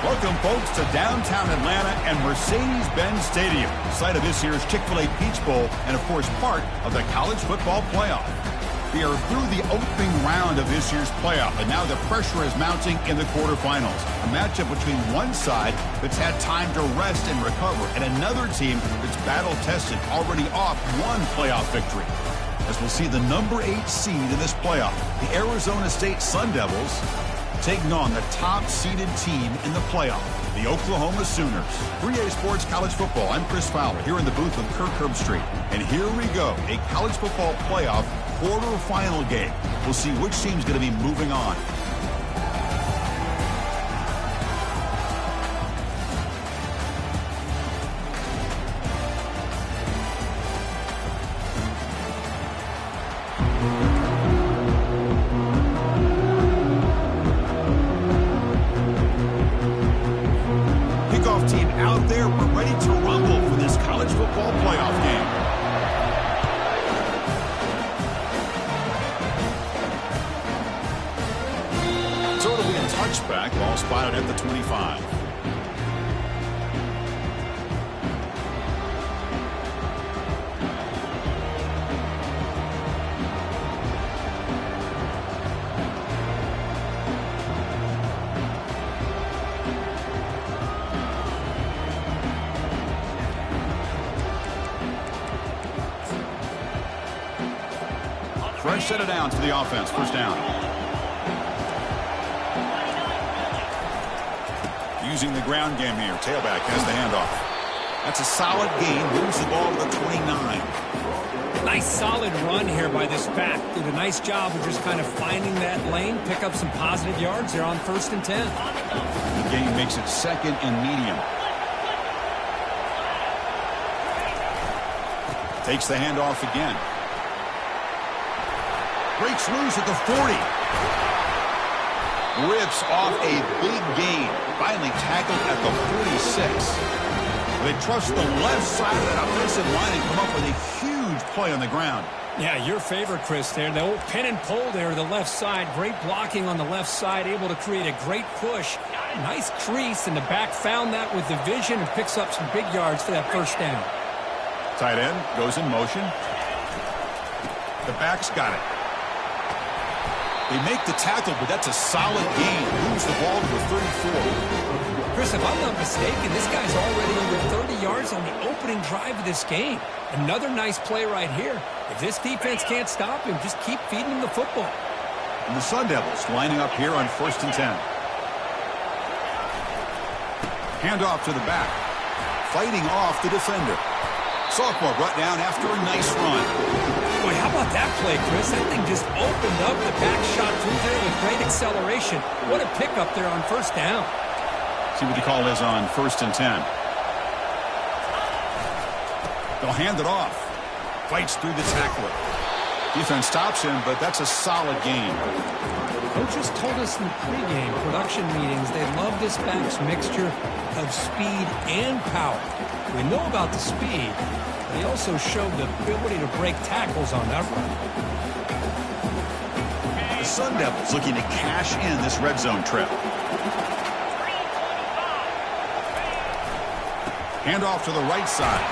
Welcome, folks, to downtown Atlanta and Mercedes-Benz Stadium, site of this year's Chick-fil-A Peach Bowl and, of course, part of the College Football Playoff. We are through the opening round of this year's playoff, and now the pressure is mounting in the quarterfinals. A matchup between one side that's had time to rest and recover, and another team that's battle-tested, already off one playoff victory. As we'll see the number 8 seed in this playoff, the Arizona State Sun Devils, taking on the top-seeded team in the playoff, the Oklahoma Sooners. 3A Sports College Football. I'm Chris Fowler here in the booth with Kirk Herbstreit. And here we go, a college football playoff quarterfinal game. We'll see which team's going to be moving on. Team out there, we're ready to rumble for this college football playoff game. So it'll be a touchback, ball spotted at the 25. Fresh set of downs for the offense. First down. Using the ground game here. Tailback has the handoff. That's a solid gain. Moves the ball to the 29. Nice solid run here by this back. Did a nice job of just kind of finding that lane. Pick up some positive yards there on 1st and 10. The gain makes it 2nd and medium. Takes the handoff again. Breaks loose at the 40. Rips off a big gain. Finally tackled at the 46. They trust the left side of that offensive line and come up with a huge play on the ground. Yeah, your favorite, Chris, there. The old pin and pull there to the left side. Great blocking on the left side. Able to create a great push. Nice crease, and the back found that with the vision and picks up some big yards for that first down. Tight end goes in motion. The back's got it. They make the tackle, but that's a solid gain. Moves the ball to the 34. Chris, if I'm not mistaken, this guy's already over 30 yards on the opening drive of this game. Another nice play right here. If this defense can't stop him, just keep feeding him the football. And the Sun Devils lining up here on 1st and 10. Handoff to the back. Fighting off the defender. Sophomore brought down after a nice run. Boy, how about that play, Chris? That thing just opened up. The back shot through there with great acceleration. What a pickup there on 1st down. See what the call is on 1st and 10. They'll hand it off. Fights through the tackler. Defense stops him, but that's a solid gain. Coaches told us in the pregame production meetings they love this back's mixture of speed and power. We know about the speed. He also showed the ability to break tackles on that run. The Sun Devils looking to cash in this red zone trip. Handoff to the right side.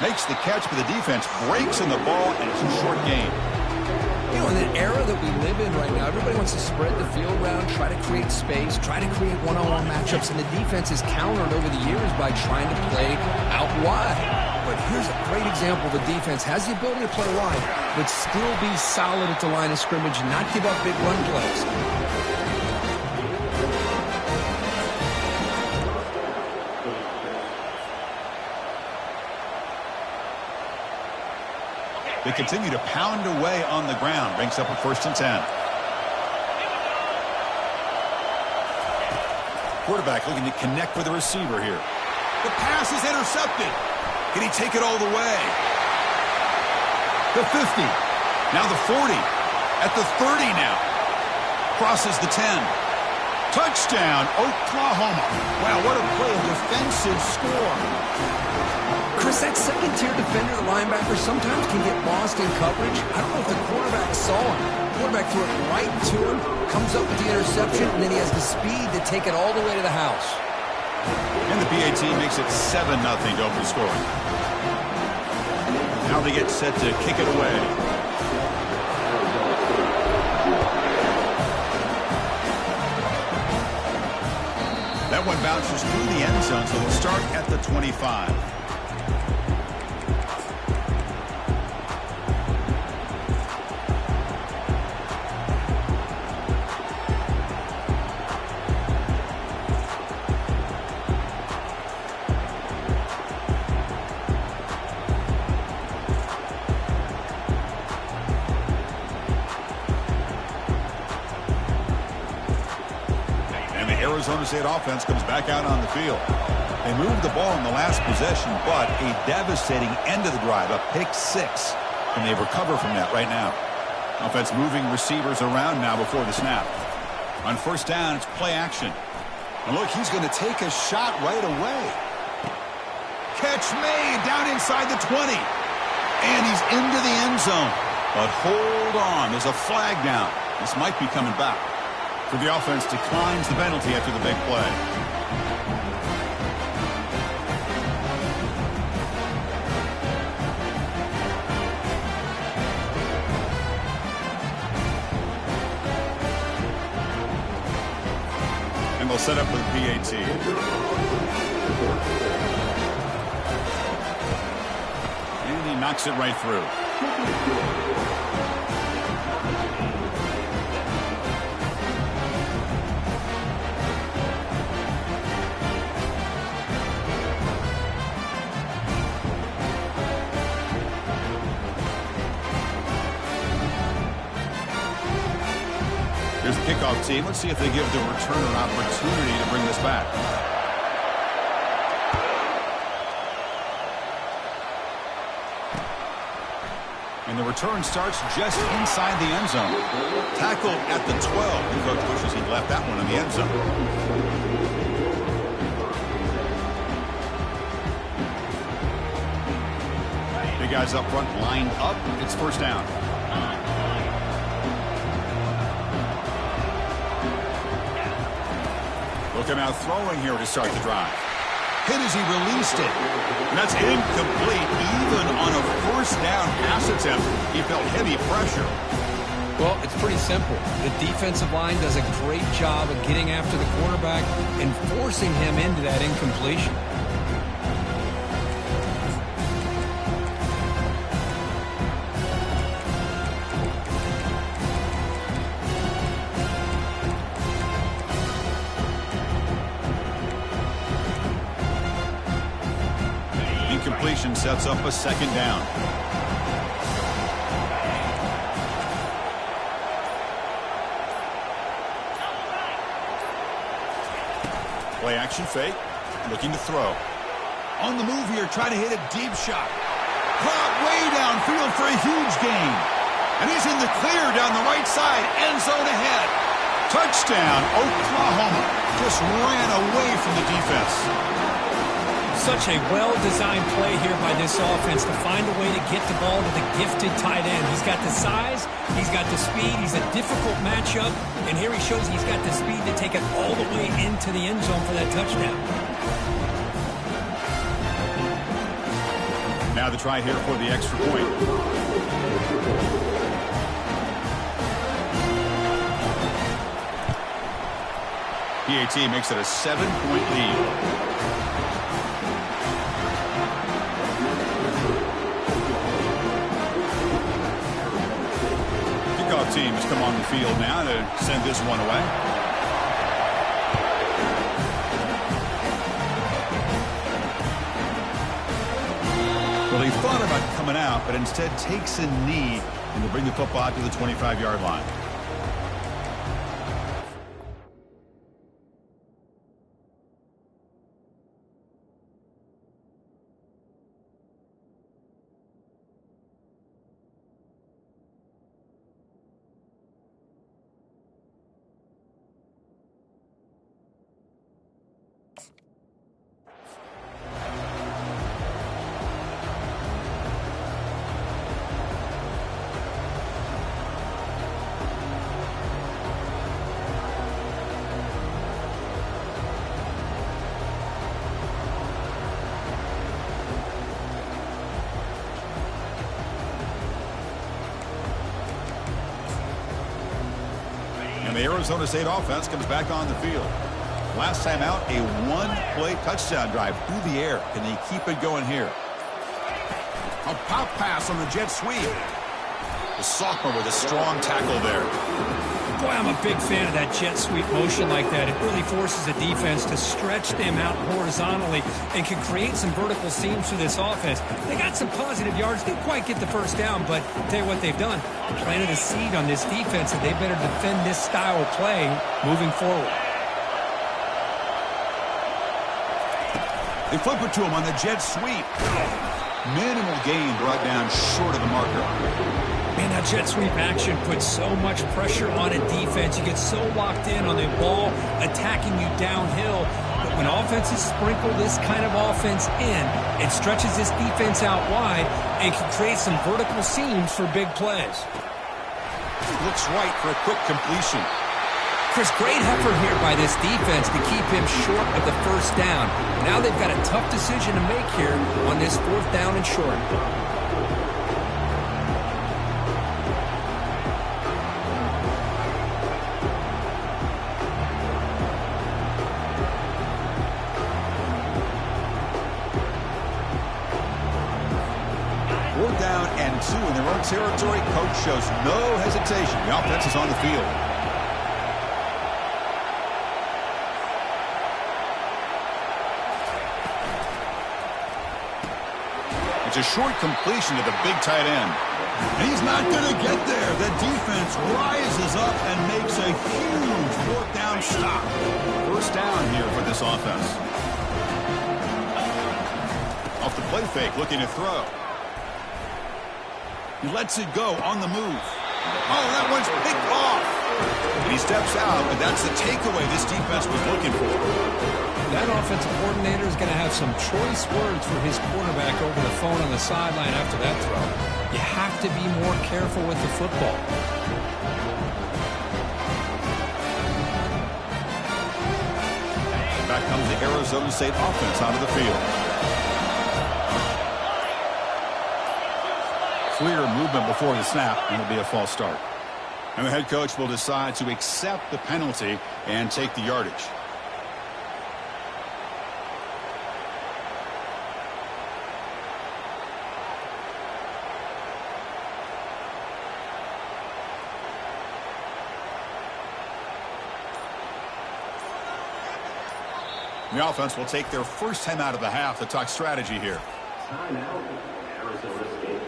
Makes the catch, but the defense breaks in the ball, and it's a short gain. You know, in the era that we live in right now, everybody wants to spread the field around, try to create space, try to create one-on-one matchups, and the defense is countered over the years by trying to play out wide. But here's a great example. The defense has the ability to play wide, but still be solid at the line of scrimmage, not give up big run plays. They continue to pound away on the ground. Brings up a 1st and 10. Quarterback looking to connect with the receiver here. The pass is intercepted. Can he take it all the way? The 50. Now the 40. At the 30 now. Crosses the 10. Touchdown, Oklahoma. Wow, what a play, a defensive score. Chris, that second-tier defender, the linebacker, sometimes can get lost in coverage. I don't know if the quarterback saw him. The quarterback threw it right to him, comes up with the interception, and then he has the speed to take it all the way to the house. And the PAT makes it 7-0 to open scoring. Now they get set to kick it away. That one bounces through the end zone, so they'll start at the 25. Arizona State offense comes back out on the field. They moved the ball in the last possession, but a devastating end of the drive, a pick 6. And they recover from that right now. Offense moving receivers around now before the snap. On first down, it's play action. And look, he's going to take a shot right away. Catch made down inside the 20. And he's into the end zone. But hold on, there's a flag down. This might be coming back. For the offense declines the penalty after the big play. And they'll set up for the PAT. And he knocks it right through. Here's the kickoff team. Let's see if they give the returner an opportunity to bring this back. And the return starts just inside the end zone. Tackled at the 12. The coach wishes he left that one in the end zone. Big guys up front lined up. It's first down. Looking out throwing here to start the drive. Hit as he released it. And that's incomplete. Even on a first down pass attempt, he felt heavy pressure. Well, it's pretty simple. The defensive line does a great job of getting after the quarterback and forcing him into that incompletion. Incompletion sets up a second down. Play action fake. Looking to throw. On the move here, trying to hit a deep shot. Caught way downfield for a huge gain. And he's in the clear down the right side. End zone ahead. Touchdown, Oklahoma. Just ran away from the defense. Such a well-designed play here by this offense to find a way to get the ball to the gifted tight end. He's got the size, he's got the speed, he's a difficult matchup, and here he shows he's got the speed to take it all the way into the end zone for that touchdown. Now the try here for the extra point. PAT makes it a 7-point lead. Teams come on the field now to send this one away. Well, he thought about coming out, but instead takes a knee and will bring the football to the 25-yard line. Arizona State offense comes back on the field. Last time out, a one-play touchdown drive through the air. Can they keep it going here? A pop pass on the jet sweep. The sophomore with a strong tackle there. Boy, I'm a big fan of that jet sweep motion like that. It really forces the defense to stretch them out horizontally and can create some vertical seams for this offense. They got some positive yards. Didn't quite get the first down, but I'll tell you what they've done. Planted a seed on this defense, and they better defend this style of playing moving forward. They flip it to him on the jet sweep. Minimal gain brought down short of the marker. Man, that jet sweep action puts so much pressure on a defense. You get so locked in on the ball attacking you downhill. But when offenses sprinkle this kind of offense in, it stretches this defense out wide and can create some vertical seams for big plays. Looks right for a quick completion. Chris, great effort here by this defense to keep him short of the first down. Now they've got a tough decision to make here on this 4th down and short. Down and 2 in their own territory. Coach shows no hesitation. The offense is on the field. It's a short completion to the big tight end. And he's not going to get there. The defense rises up and makes a huge 4th down stop. First down here for this offense. Off the play fake, looking to throw. He lets it go on the move. Oh, that one's picked off. And he steps out, and that's the takeaway this defense was looking for. That offensive coordinator is going to have some choice words for his quarterback over the phone on the sideline after that throw. You have to be more careful with the football. Back comes the Arizona State offense out of the field. Clear movement before the snap, and it'll be a false start. And the head coach will decide to accept the penalty and take the yardage. The offense will take their first time out of the half to talk strategy here. Timeout, Arizona State.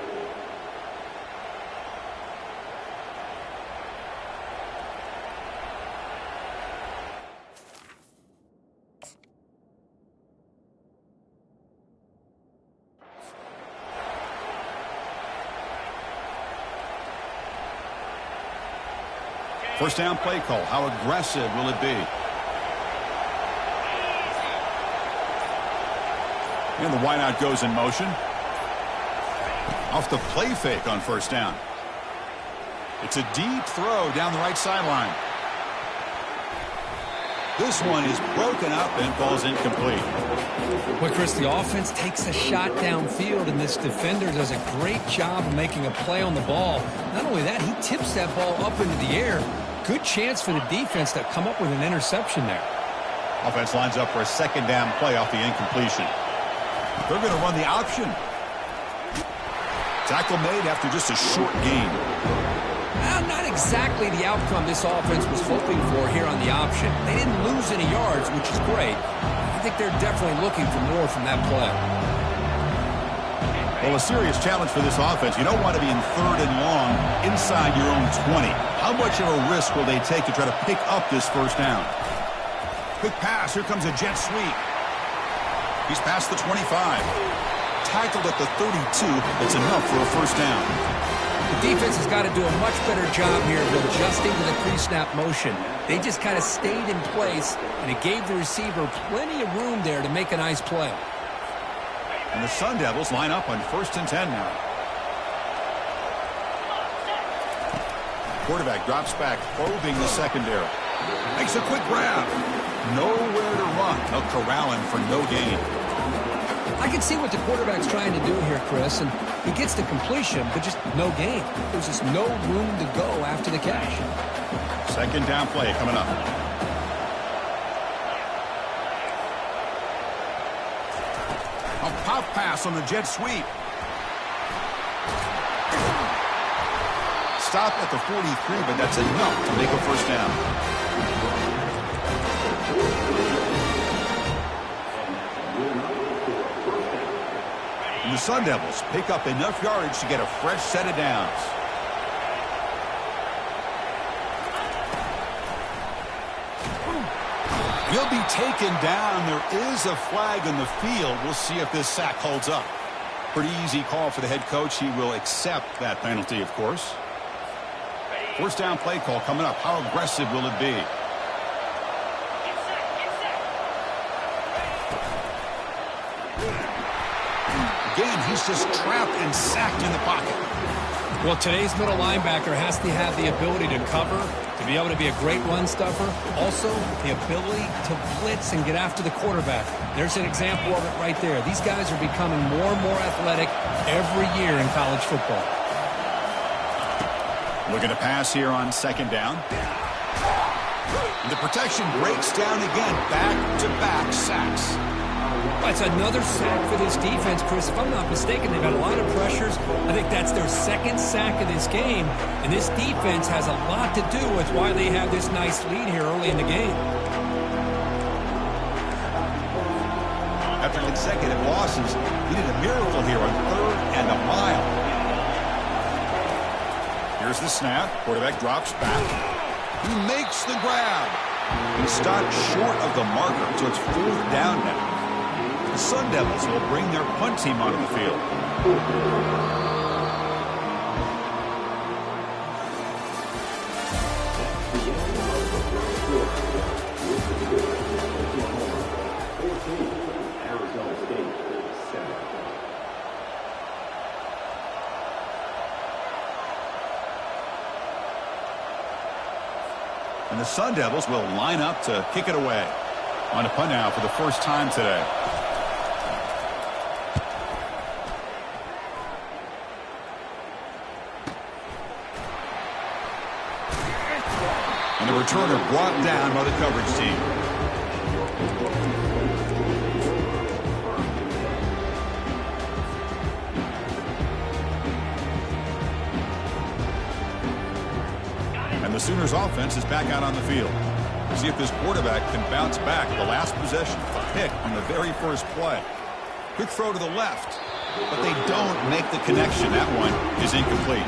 First down play call. How aggressive will it be? And the wideout goes in motion. Off the play fake on first down. It's a deep throw down the right sideline. This one is broken up and falls incomplete. Well, Chris, the offense takes a shot downfield, and this defender does a great job of making a play on the ball. Not only that, he tips that ball up into the air. Good chance for the defense to come up with an interception there. Offense lines up for a second down play off the incompletion. They're going to run the option. Tackle made after just a short gain. Not exactly the outcome this offense was hoping for here on the option. They didn't lose any yards, which is great. I think they're definitely looking for more from that play. Well, a serious challenge for this offense. You don't want to be in 3rd and long inside your own 20. How much of a risk will they take to try to pick up this first down? Quick pass. Here comes a jet sweep. He's past the 25. Tackled at the 32. It's enough for a first down. The defense has got to do a much better job here of adjusting to the pre-snap motion. They just kind of stayed in place, and it gave the receiver plenty of room there to make a nice play. And the Sun Devils line up on 1st and 10 now. Quarterback drops back, probing the secondary. Makes a quick grab. Nowhere to run. They'll corral him for no gain. I can see what the quarterback's trying to do here, Chris, and he gets the completion, but just no gain. There's just no room to go after the catch. Second down play coming up. A pop pass on the jet sweep. Stop at the 43, but that's enough to make a first down. And the Sun Devils pick up enough yardage to get a fresh set of downs. He'll be taken down. There is a flag in the field. We'll see if this sack holds up. Pretty easy call for the head coach. He will accept that penalty, of course. First down play call coming up. How aggressive will it be? Again, he's just trapped and sacked in the pocket. Well, today's middle linebacker has to have the ability to cover, to be able to be a great run stuffer. Also, the ability to blitz and get after the quarterback. There's an example of it right there. These guys are becoming more and more athletic every year in college football. Looking to pass here on second down. And the protection breaks down again. Back-to-back sacks. It's another sack for this defense, Chris. If I'm not mistaken, they've had a lot of pressures. I think that's their second sack of this game. And this defense has a lot to do with why they have this nice lead here early in the game. After consecutive losses, we need a miracle here on 3rd and a mile. Here's the snap. Quarterback drops back. He makes the grab. He stopped short of the marker, so it's 4th down now. The Sun Devils will bring their punt team onto the field. And the Sun Devils will line up to kick it away. On a punt now for the first time today. And the returner brought down by the coverage team. And the Sooners offense is back out on the field. See if this quarterback can bounce back. The last possession, a pick on the very first play. Quick throw to the left, but they don't make the connection. That one is incomplete.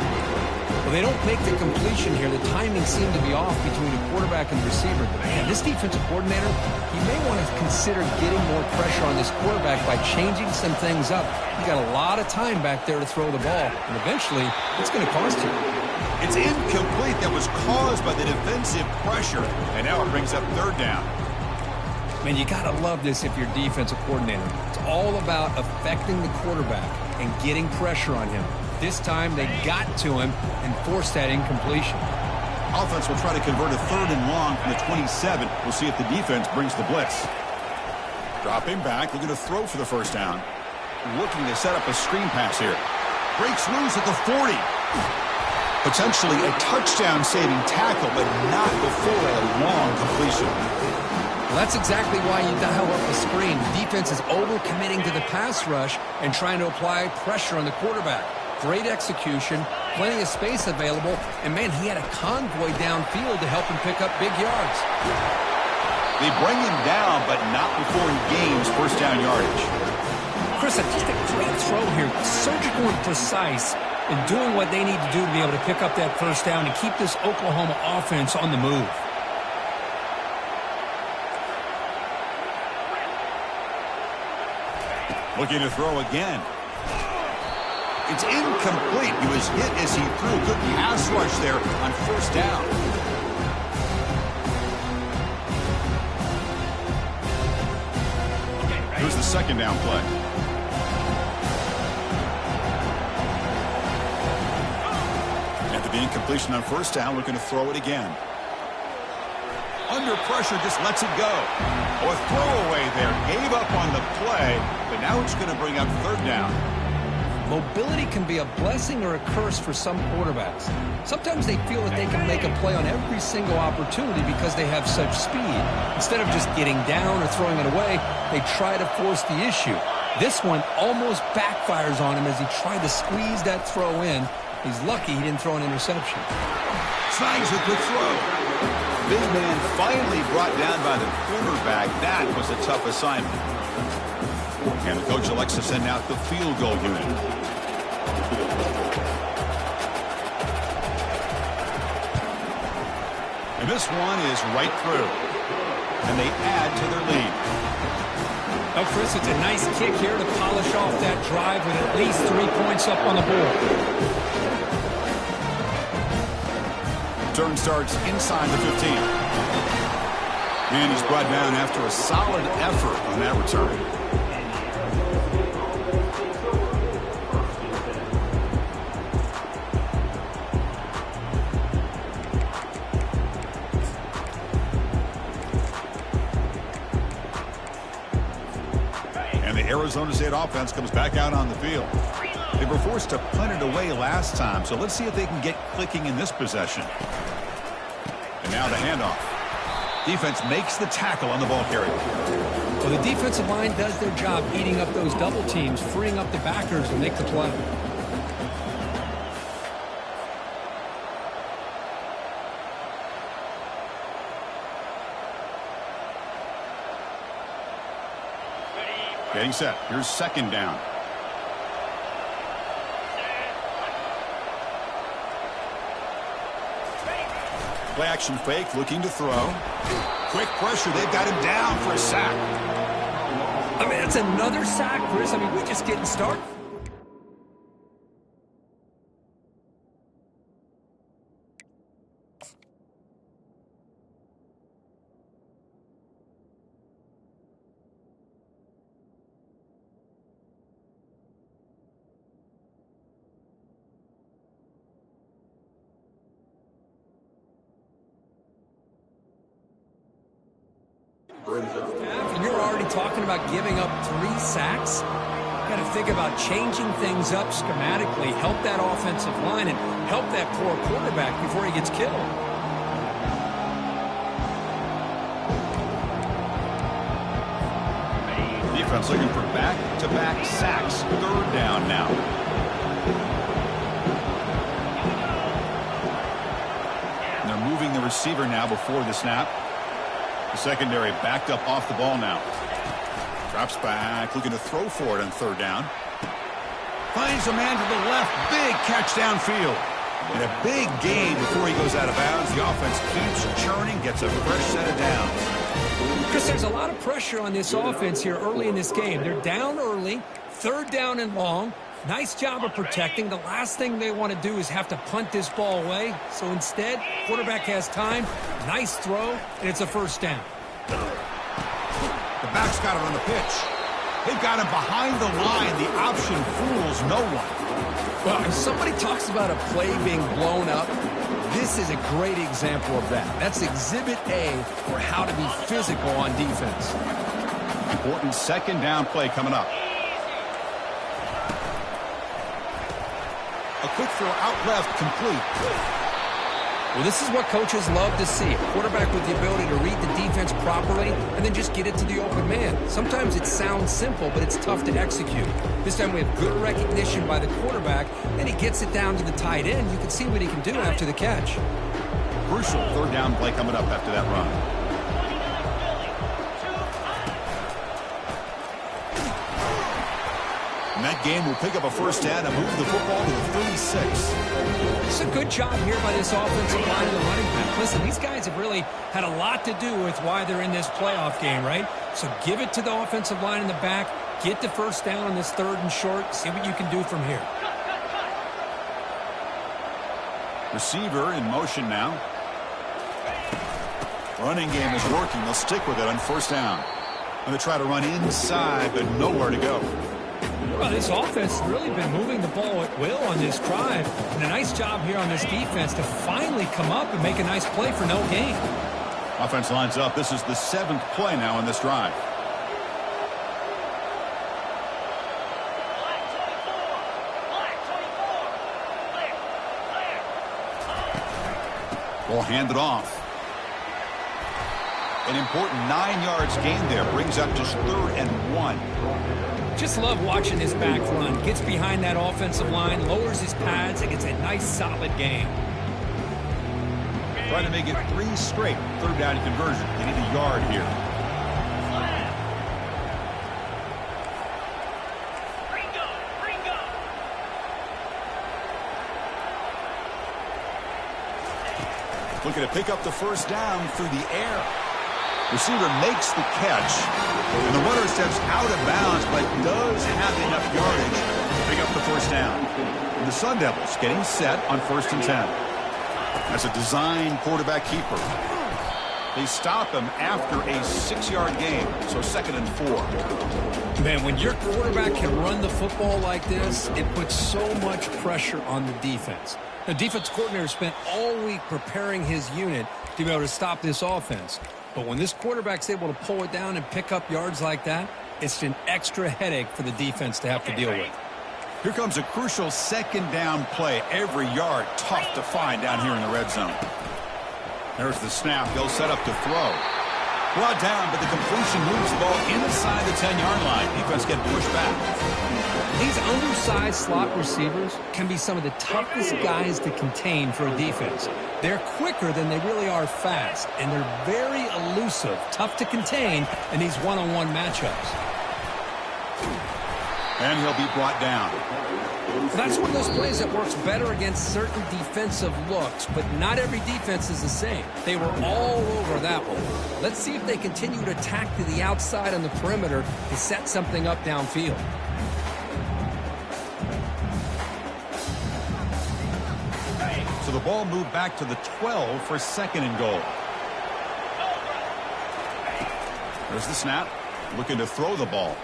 Well, they don't make the completion here. The timing seemed to be off between the quarterback and the receiver. But man, this defensive coordinator, he may want to consider getting more pressure on this quarterback by changing some things up. He's got a lot of time back there to throw the ball, and eventually it's going to cost you. It's incomplete. That was caused by the defensive pressure, and now it brings up 3rd down. Man, you got to love this if you're defensive coordinator. It's all about affecting the quarterback and getting pressure on him. This time they got to him and forced that incompletion. Offense will try to convert a 3rd and long from the 27. We'll see if the defense brings the blitz. Dropping back, looking to throw for the first down. Looking to set up a screen pass here. Breaks loose at the 40. Potentially a touchdown-saving tackle, but not before a long completion. Well, that's exactly why you dial up the screen. The defense is over-committing to the pass rush and trying to apply pressure on the quarterback. Great execution, plenty of space available, and man, he had a convoy downfield to help him pick up big yards. They bring him down, but not before he gains first down yardage. Chris, just a great throw here, surgical and precise, and doing what they need to do to be able to pick up that first down and keep this Oklahoma offense on the move. Looking to throw again. It's incomplete. He was hit as he threw. Good pass rush there on first down. Here's the second down play. After the incompletion on first down, looking to throw it again. Under pressure, just lets it go. Oh, a throwaway there. Gave up on the play, but now it's going to bring up 3rd down. Mobility can be a blessing or a curse for some quarterbacks. Sometimes they feel that they can make a play on every single opportunity because they have such speed. Instead of just getting down or throwing it away, they try to force the issue. This one almost backfires on him as he tried to squeeze that throw in. He's lucky he didn't throw an interception. Snags a quick throw. Big man finally brought down by the quarterback. That was a tough assignment. And the coach elects to send out the field goal unit. And this one is right through. And they add to their lead. Now, Chris, it's a nice kick here to polish off that drive with at least 3 points up on the board. Turn starts inside the 15. And he's brought down after a solid effort on that return. Arizona State offense comes back out on the field. They were forced to punt it away last time, so let's see if they can get clicking in this possession. And now the handoff. Defense makes the tackle on the ball carrier. Well, the defensive line does their job eating up those double teams, freeing up the backers to make the play. Getting set. Here's second down. Play action fake, looking to throw. Quick pressure. They've got him down for a sack. I mean, that's another sack, Chris. I mean, we're just getting started. And you're already talking about giving up 3 sacks. Got to think about changing things up schematically, help that offensive line, and help that poor quarterback before he gets killed. Defense looking for back-to-back sacks. Third down now. And they're moving the receiver now before the snap. The secondary backed up off the ball now. Drops back, looking to throw for it on third down. Finds a man to the left. Big catch downfield. And a big gain before he goes out of bounds. The offense keeps churning, gets a fresh set of downs. Chris, there's a lot of pressure on this offense here early in this game. They're down early, third down and long. Nice job of protecting. The last thing they want to do is have to punt this ball away. So instead, quarterback has time, nice throw, and it's a first down. The back's got it on the pitch. They've got him behind the line. The option fools no one. Well, if somebody talks about a play being blown up, this is a great example of that. That's exhibit A for how to be physical on defense. Important second down play coming up. A quick throw out left, complete. Well, this is what coaches love to see. A quarterback with the ability to read the defense properly and then just get it to the open man. Sometimes it sounds simple, but it's tough to execute. This time we have good recognition by the quarterback, and he gets it down to the tight end. You can see what he can do after the catch. Crucial third down play coming up after that run. And that game will pick up a first down and move the football to the 36. It's a good job here by this offensive line and the running back. Listen, these guys have really had a lot to do with why they're in this playoff game, right? So give it to the offensive line in the back. Get the first down on this third and short. See what you can do from here. Receiver in motion now. Running game is working. They'll stick with it on first down. And they try to run inside, but nowhere to go. Well, this offense has really been moving the ball at will on this drive. And a nice job here on this defense to finally come up and make a nice play for no gain. Offense lines up. This is the 7th play now on this drive. Will hand it off. An important 9 yards gain there. Brings up just 3rd and 1. Just love watching this back run. Gets behind that offensive line, lowers his pads, and gets a nice solid gain. Trying to make it 3 straight 3rd down conversion. They need a yard here. Looking to pick up the 1st down through the air. Receiver makes the catch, and the runner steps out of bounds, but does have enough yardage to pick up the 1st down. And the Sun Devils getting set on 1st and 10. As a design quarterback keeper. They stop him after a 6-yard gain, so 2nd and 4. Man, when your quarterback can run the football like this, it puts so much pressure on the defense. The defense coordinator spent all week preparing his unit to be able to stop this offense. But when this quarterback's able to pull it down and pick up yards like that, it's an extra headache for the defense to have to deal with. Here comes a crucial 2nd down play. Every yard tough to find down here in the red zone. There's the snap. They'll set up to throw. Brought down, but the completion moves the ball inside the 10-yard line. Defense get pushed back. These undersized slot receivers can be some of the toughest guys to contain for a defense. They're quicker than they really are fast, and they're very elusive, tough to contain in these one-on-one matchups. And he'll be brought down. That's one of those plays that works better against certain defensive looks, but not every defense is the same. They were all over that one. Let's see if they continue to attack to the outside on the perimeter to set something up downfield. So the ball moved back to the 12 for 2nd and goal. There's the snap. Looking to throw the ball.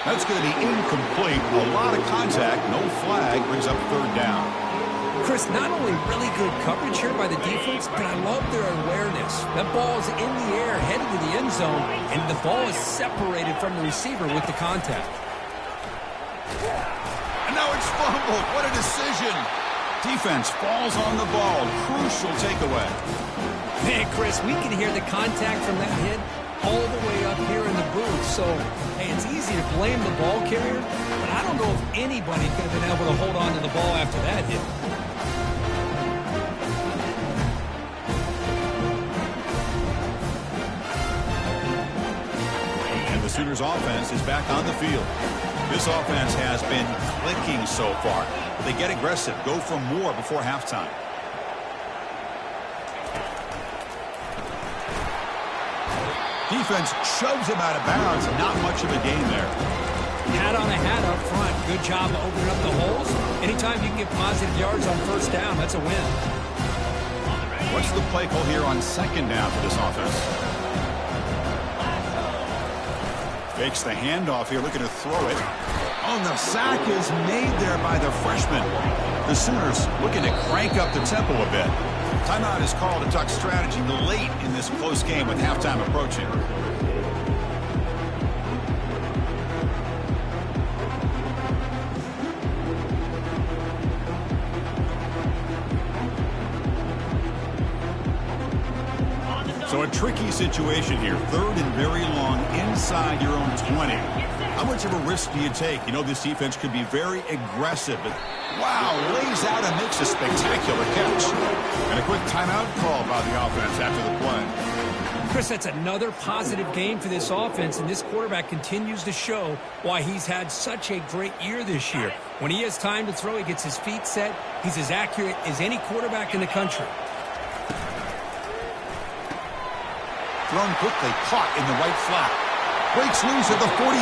That's going to be incomplete. A lot of contact. No flag. Brings up 3rd down. Chris, not only really good coverage here by the defense, but I love their awareness. That ball is in the air, headed to the end zone, and the ball is separated from the receiver with the contact. And now it's fumbled. What a decision. Defense falls on the ball. Crucial takeaway. Man, Chris, we can hear the contact from that hit all the way up here in the booth. So, hey, it's easy to blame the ball carrier, but I don't know if anybody could have been able to hold on to the ball after that hit. And the Sooners offense is back on the field. This offense has been clicking so far. They get aggressive, go for more before halftime. Defense shoves him out of bounds. Not much of a gain there. Hat on a hat up front. Good job opening up the holes. Anytime you can get positive yards on 1st down, that's a win. What's the play call here on 2nd down for this offense? Fakes the handoff here, looking to throw it. Oh, and the sack is made there by the freshman. The Sooners looking to crank up the tempo a bit. Timeout is called to talk strategy late in this close game with halftime approaching. So a tricky situation here. 3rd and very long inside your own 20. How much of a risk do you take? You know this defense could be very aggressive, but wow, lays out and makes a spectacular catch. And a quick timeout call by the offense after the play. Chris, that's another positive game for this offense, and this quarterback continues to show why he's had such a great year this year. When he has time to throw, he gets his feet set. He's as accurate as any quarterback in the country. Thrown quickly, caught in the right flat. Breaks loose at the 45.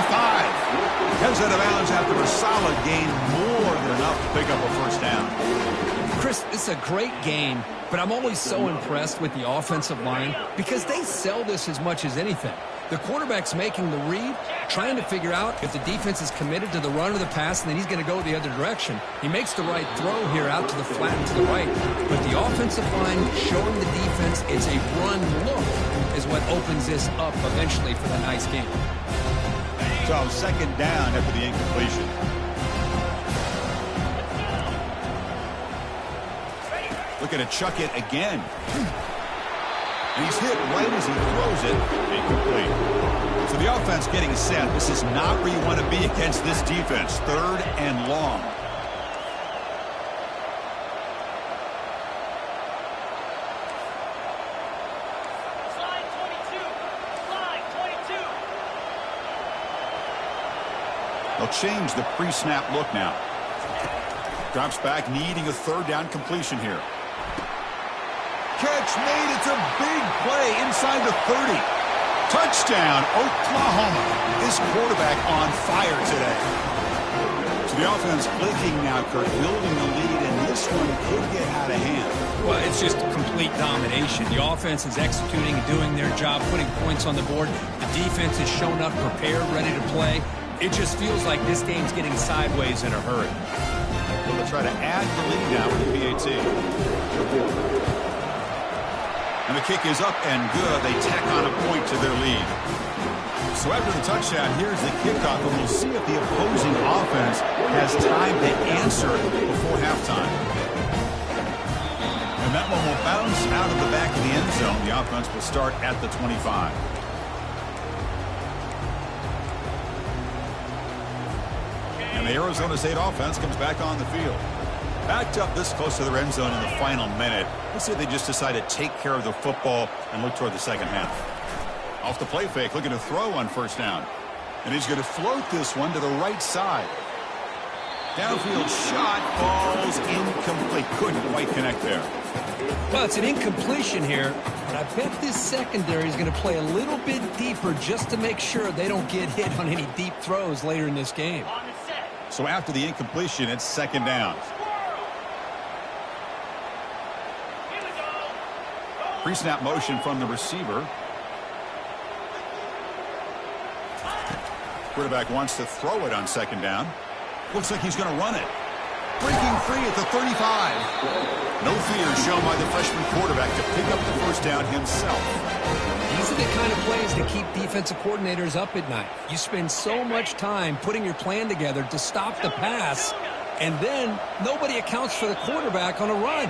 Heads out of bounds after a solid gain, more than enough to pick up a 1st down. Chris, it's a great game, but I'm always so impressed with the offensive line because they sell this as much as anything. The quarterback's making the read, trying to figure out if the defense is committed to the run or the pass, and then he's going to go the other direction. He makes the right throw here out to the flat and to the right. But the offensive line showing the defense it's a run look is what opens this up eventually for the nice game. So 2nd down after the incompletion. Looking to chuck it again. And he's hit right as he throws it. Incomplete. So the offense getting set. This is not where you want to be against this defense. 3rd and long. They'll change the pre-snap look now. Drops back, needing a 3rd down completion here. Catch made. It's a big play inside the 30. Touchdown, Oklahoma. This quarterback on fire today. So the offense clicking now, Kirk, building the lead, and this one could get out of hand. Well, it's just complete domination. The offense is executing and doing their job, putting points on the board. The defense has shown up, prepared, ready to play. It just feels like this game's getting sideways in a hurry. They'll try to add the lead now with the PAT. And the kick is up and good. They tack on a point to their lead. So after the touchdown, here's the kickoff, and we'll see if the opposing offense has time to answer before halftime. And that one will bounce out of the back of the end zone. The offense will start at the 25. And the Arizona State offense comes back on the field. Backed up this close to their end zone in the final minute. Let's say they just decide to take care of the football and look toward the second half. Off the play fake, looking to throw on 1st down. And he's going to float this one to the right side. Downfield shot, falls incomplete. Couldn't quite connect there. Well, it's an incompletion here, but I bet this secondary is going to play a little bit deeper just to make sure they don't get hit on any deep throws later in this game. So after the incompletion, it's 2nd down. Pre-snap motion from the receiver. Quarterback wants to throw it on 2nd down. Looks like he's going to run it. Breaking free at the 35. No fear shown by the freshman quarterback to pick up the 1st down himself. These are the kind of plays that keep defensive coordinators up at night. You spend so much time putting your plan together to stop the pass, and then nobody accounts for the quarterback on a run.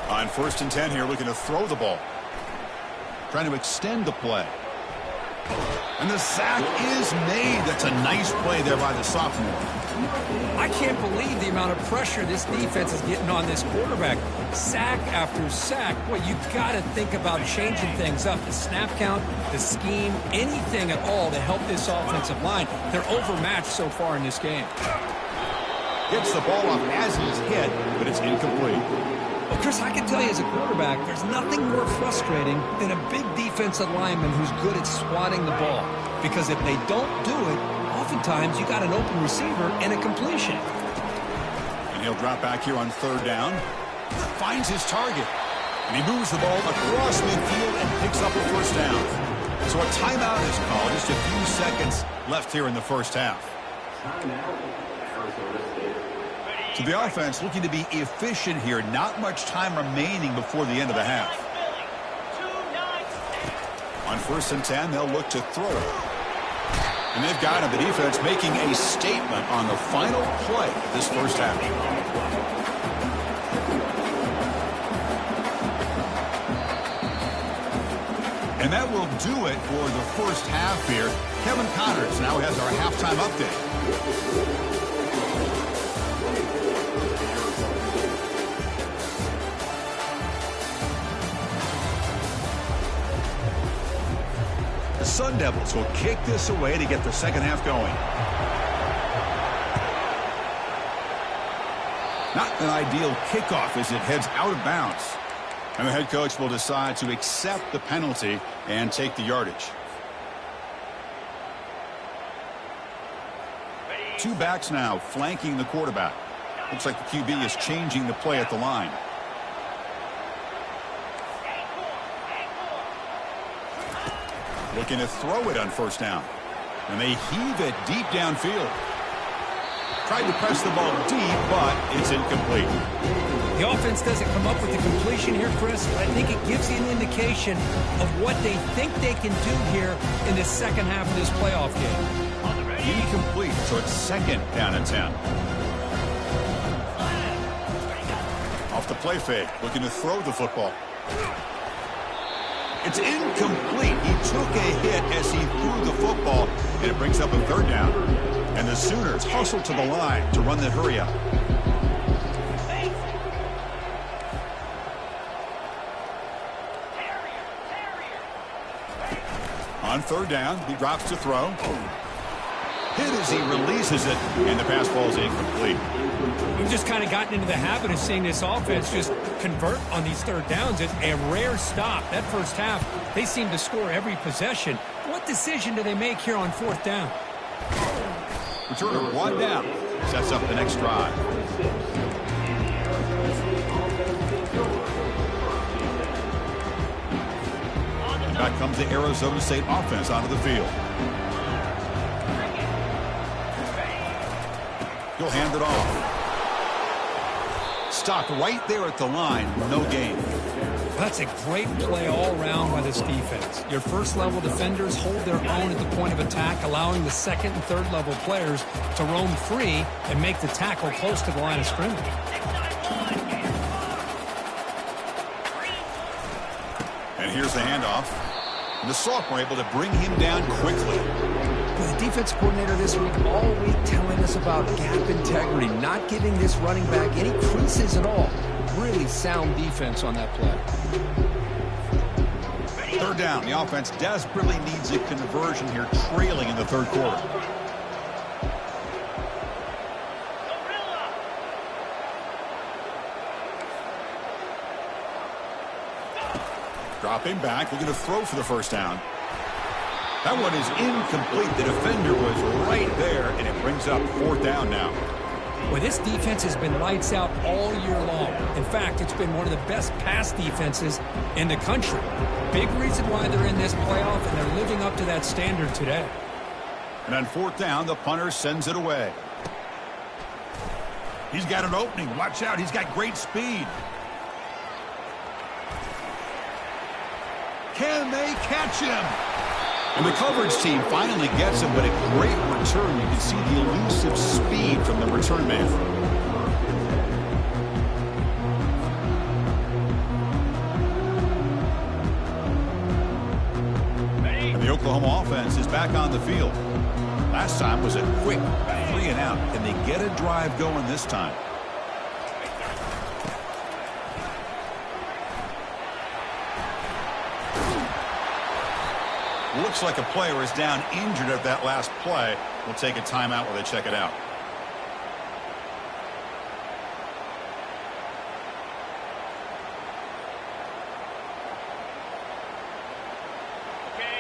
On 1st and 10 here, looking to throw the ball. Trying to extend the play. And the sack is made. That's a nice play there by the sophomore. I can't believe the amount of pressure this defense is getting on this quarterback. Sack after sack. Boy, you've got to think about changing things up. The snap count, the scheme, anything at all to help this offensive line. They're overmatched so far in this game. Gets the ball off as he's hit, but it's incomplete. Well, Chris, I can tell you as a quarterback, there's nothing more frustrating than a big defensive lineman who's good at swatting the ball. Because if they don't do it, oftentimes you got an open receiver and a completion. And he'll drop back here on 3rd down. Finds his target. And he moves the ball across midfield and picks up a 1st down. So a timeout is called. Just a few seconds left here in the 1st half. So the offense looking to be efficient here. Not much time remaining before the end of the half. On 1st and 10, they'll look to throw it. And they've got him. The defense making a statement on the final play of this 1st half. And that will do it for the 1st half here. Kevin Connors now has our halftime update. The Sun Devils will kick this away to get the second half going. Not an ideal kickoff as it heads out of bounds. And the head coach will decide to accept the penalty and take the yardage. Two backs now flanking the quarterback. Looks like the QB is changing the play at the line. Looking to throw it on 1st down. And they heave it deep downfield. Tried to press the ball deep, but it's incomplete. The offense doesn't come up with the completion here, Chris, but I think it gives you an indication of what they think they can do here in the second half of this playoff game. Incomplete, so it's 2nd down and 10. Off the play fake, looking to throw the football. It's incomplete. He took a hit as he threw the football, and it brings up a 3rd down. And the Sooners hustle to the line to run the hurry up. On 3rd down, he drops to throw. Hit as he releases it, and the pass ball is incomplete. We've just kind of gotten into the habit of seeing this offense just convert on these 3rd downs. It's a rare stop. That first half, they seem to score every possession. What decision do they make here on 4th down? Return of 1 down. Sets up the next drive. And back comes the Arizona State offense onto the field. He'll hand it off. Stopped right there at the line. No gain. That's a great play all around by this defense. Your first-level defenders hold their own at the point of attack, allowing the 2nd and 3rd-level players to roam free and make the tackle close to the line of scrimmage. And here's the handoff. And the sophomore able to bring him down quickly. The defense coordinator this week all week telling us about gap integrity, not giving this running back any creases at all. Really sound defense on that play. 3rd down. The offense desperately needs a conversion here, trailing in the 3rd quarter. Dropping back, looking to throw for the 1st down. That one is incomplete. The defender was right there, and it brings up 4th down now. Well, this defense has been lights out all year long. In fact, it's been one of the best pass defenses in the country. Big reason why they're in this playoff, and they're living up to that standard today. And on 4th down, the punter sends it away. He's got an opening. Watch out. He's got great speed. Can they catch him? And the coverage team finally gets him, but a great return. You can see the elusive speed from the return man. And the Oklahoma offense is back on the field. Last time was a quick 3 and out. Can they get a drive going this time? Looks like a player is down injured at that last play. We'll take a timeout while they check it out.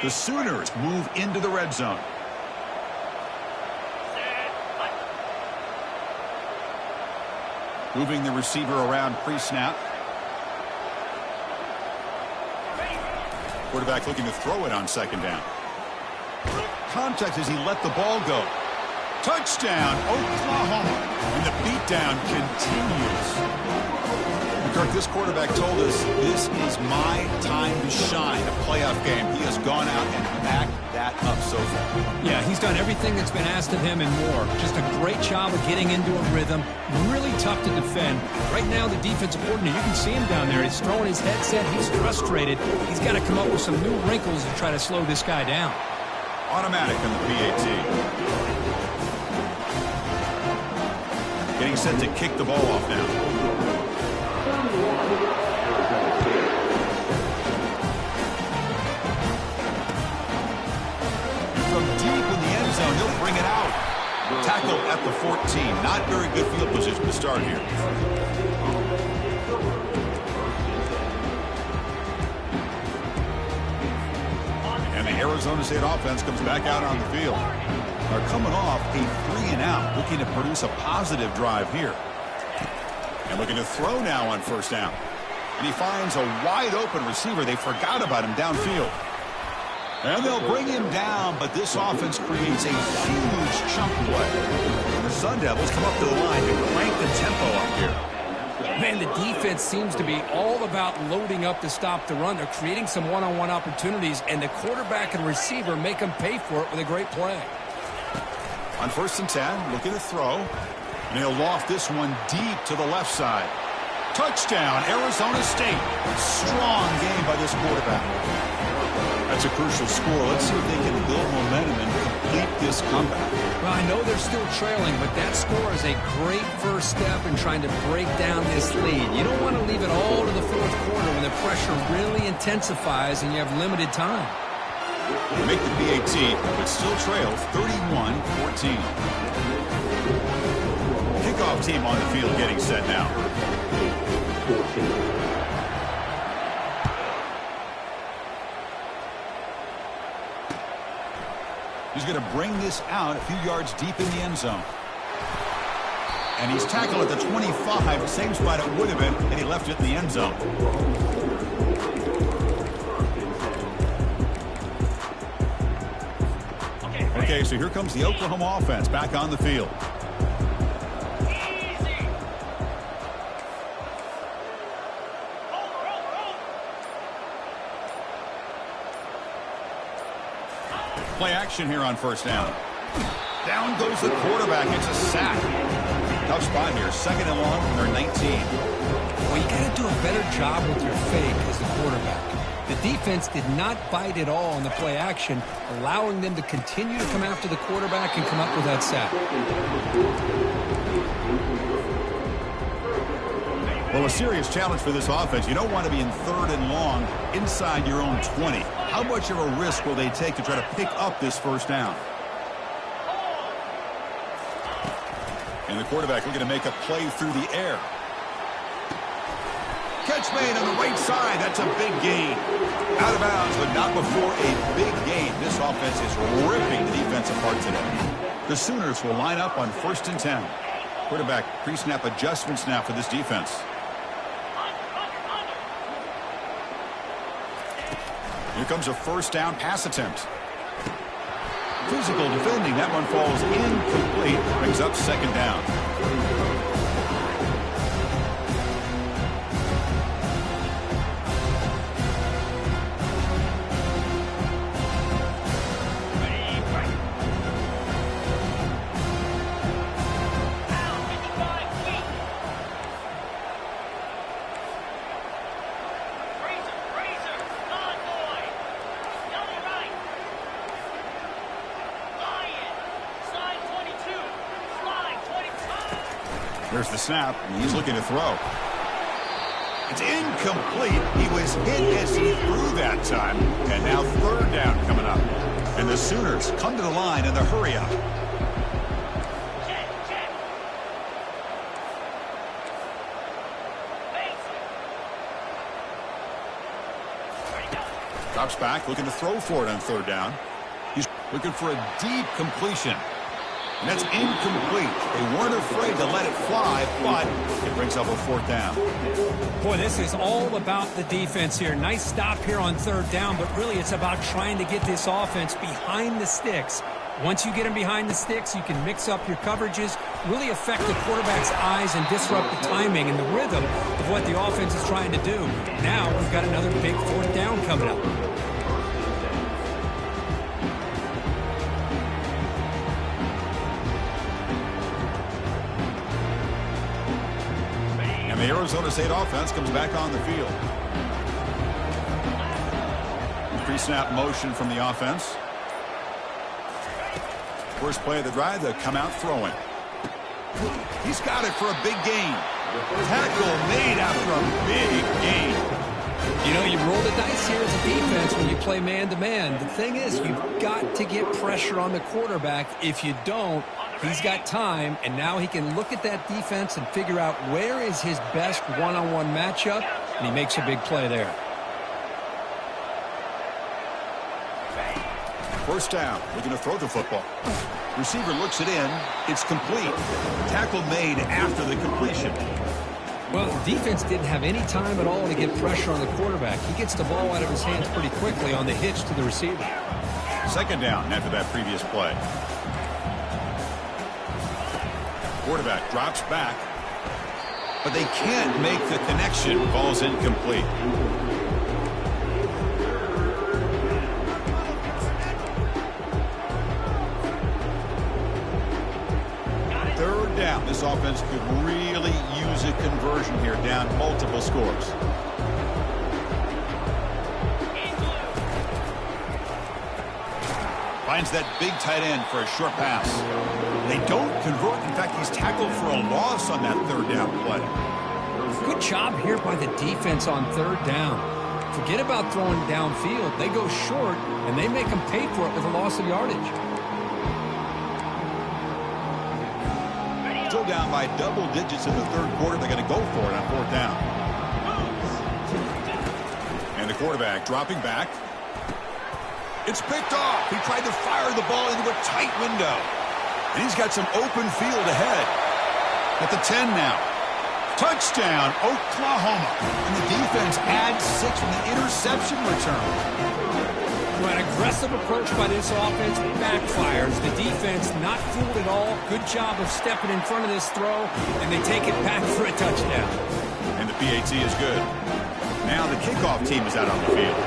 The Sooners move into the red zone. Moving the receiver around pre-snap. Quarterback looking to throw it on 2nd down. Contact as he let the ball go. Touchdown, Oklahoma. And the beatdown continues. Kirk, this quarterback told us this is my time to shine, a playoff game. He has gone out and backed that up so far. Yeah, he's done everything that's been asked of him and more. Just a great job of getting into a rhythm. Really tough to defend. Right now, the defensive coordinator, you can see him down there. He's throwing his headset. He's frustrated. He's got to come up with some new wrinkles to try to slow this guy down. Automatic on the PAT. Getting set to kick the ball off now. From deep in the end zone, he'll bring it out. Tackle at the 14. Not very good field position to start here. And the Arizona State offense comes back out on the field. They're coming off a 3 and out, looking to produce a positive drive here. And looking to throw now on 1st down. And he finds a wide open receiver. They forgot about him downfield. And they'll bring him down, but this offense creates a huge chunk play. The Sun Devils come up to the line to crank the tempo up here. Man, the defense seems to be all about loading up to stop the run. They're creating some one-on-one opportunities, and the quarterback and receiver make them pay for it with a great play. On 1st and 10, looking to throw. And he'll loft this one deep to the left side. Touchdown, Arizona State. Strong game by this quarterback. That's a crucial score. Let's see if they can build momentum and complete this comeback. Well, I know they're still trailing, but that score is a great first step in trying to break down this lead. You don't want to leave it all to the fourth quarter when the pressure really intensifies and you have limited time. They make the PAT, but still trail 31-14. Kickoff team on the field getting set now. He's going to bring this out a few yards deep in the end zone. And he's tackled at the 25, same spot it would have been, and he left it in the end zone. Okay, so here comes the Oklahoma offense back on the field. Play action here on 1st down. Down goes the quarterback. It's a sack. Tough spot here. 2nd and long from their 19. Well, you got to do a better job with your fake as the quarterback. The defense did not bite at all on the play action, allowing them to continue to come after the quarterback and come up with that sack. Well, a serious challenge for this offense. You don't want to be in 3rd and long inside your own 20. How much of a risk will they take to try to pick up this 1st down? And the quarterback looking to make a play through the air. Catch made on the right side. That's a big gain. Out of bounds, but not before a big gain. This offense is ripping the defense apart today. The Sooners will line up on 1st and 10. Quarterback pre-snap adjustments now for this defense. Here comes a 1st down pass attempt. Physical defending. That one falls incomplete. Brings up 2nd down. There's the snap, and he's looking to throw. It's incomplete. He was hit as he threw that time. And now 3rd down coming up. And the Sooners come to the line in the hurry-up. Drops back, looking to throw for it on 3rd down. He's looking for a deep completion. And that's incomplete. They weren't afraid to let it fly, but it brings up a 4th down. Boy, this is all about the defense here. Nice stop here on 3rd down, but really it's about trying to get this offense behind the sticks. Once you get them behind the sticks, you can mix up your coverages, really affect the quarterback's eyes and disrupt the timing and the rhythm of what the offense is trying to do. Now we've got another big 4th down coming up. The Arizona State offense comes back on the field. Pre-snap motion from the offense. First play of the drive, they come out throwing. He's got it for a big gain. Tackle made after a big gain. You know, you roll the dice here as a defense when you play man-to-man. The thing is, you've got to get pressure on the quarterback. If you don't, he's got time, and now he can look at that defense and figure out where is his best one-on-one matchup, and he makes a big play there. 1st down, looking to throw the football. Receiver looks it in. It's complete. Tackle made after the completion. Well, the defense didn't have any time at all to get pressure on the quarterback. He gets the ball out of his hands pretty quickly on the hitch to the receiver. 2nd down after that previous play. Quarterback drops back, but they can't make the connection. Ball's incomplete. offense could really use a conversion here, down multiple scores. Finds that big tight end for a short pass. They don't convert. In fact, he's tackled for a loss on that third down play. Good job here by the defense on third down. Forget about throwing downfield. They go short, and they make them pay for it with a loss of yardage. Still down by double digits in the third quarter. They're going to go for it on fourth down. And the quarterback dropping back. It's picked off. He tried to fire the ball into a tight window. And he's got some open field ahead. At the 10 now. Touchdown, Oklahoma. And the defense adds 6 from the interception return. Well, an aggressive approach by this offense backfires. The defense not fooled at all. Good job of stepping in front of this throw. And they take it back for a touchdown. And the PAT is good. Now the kickoff team is out on the field.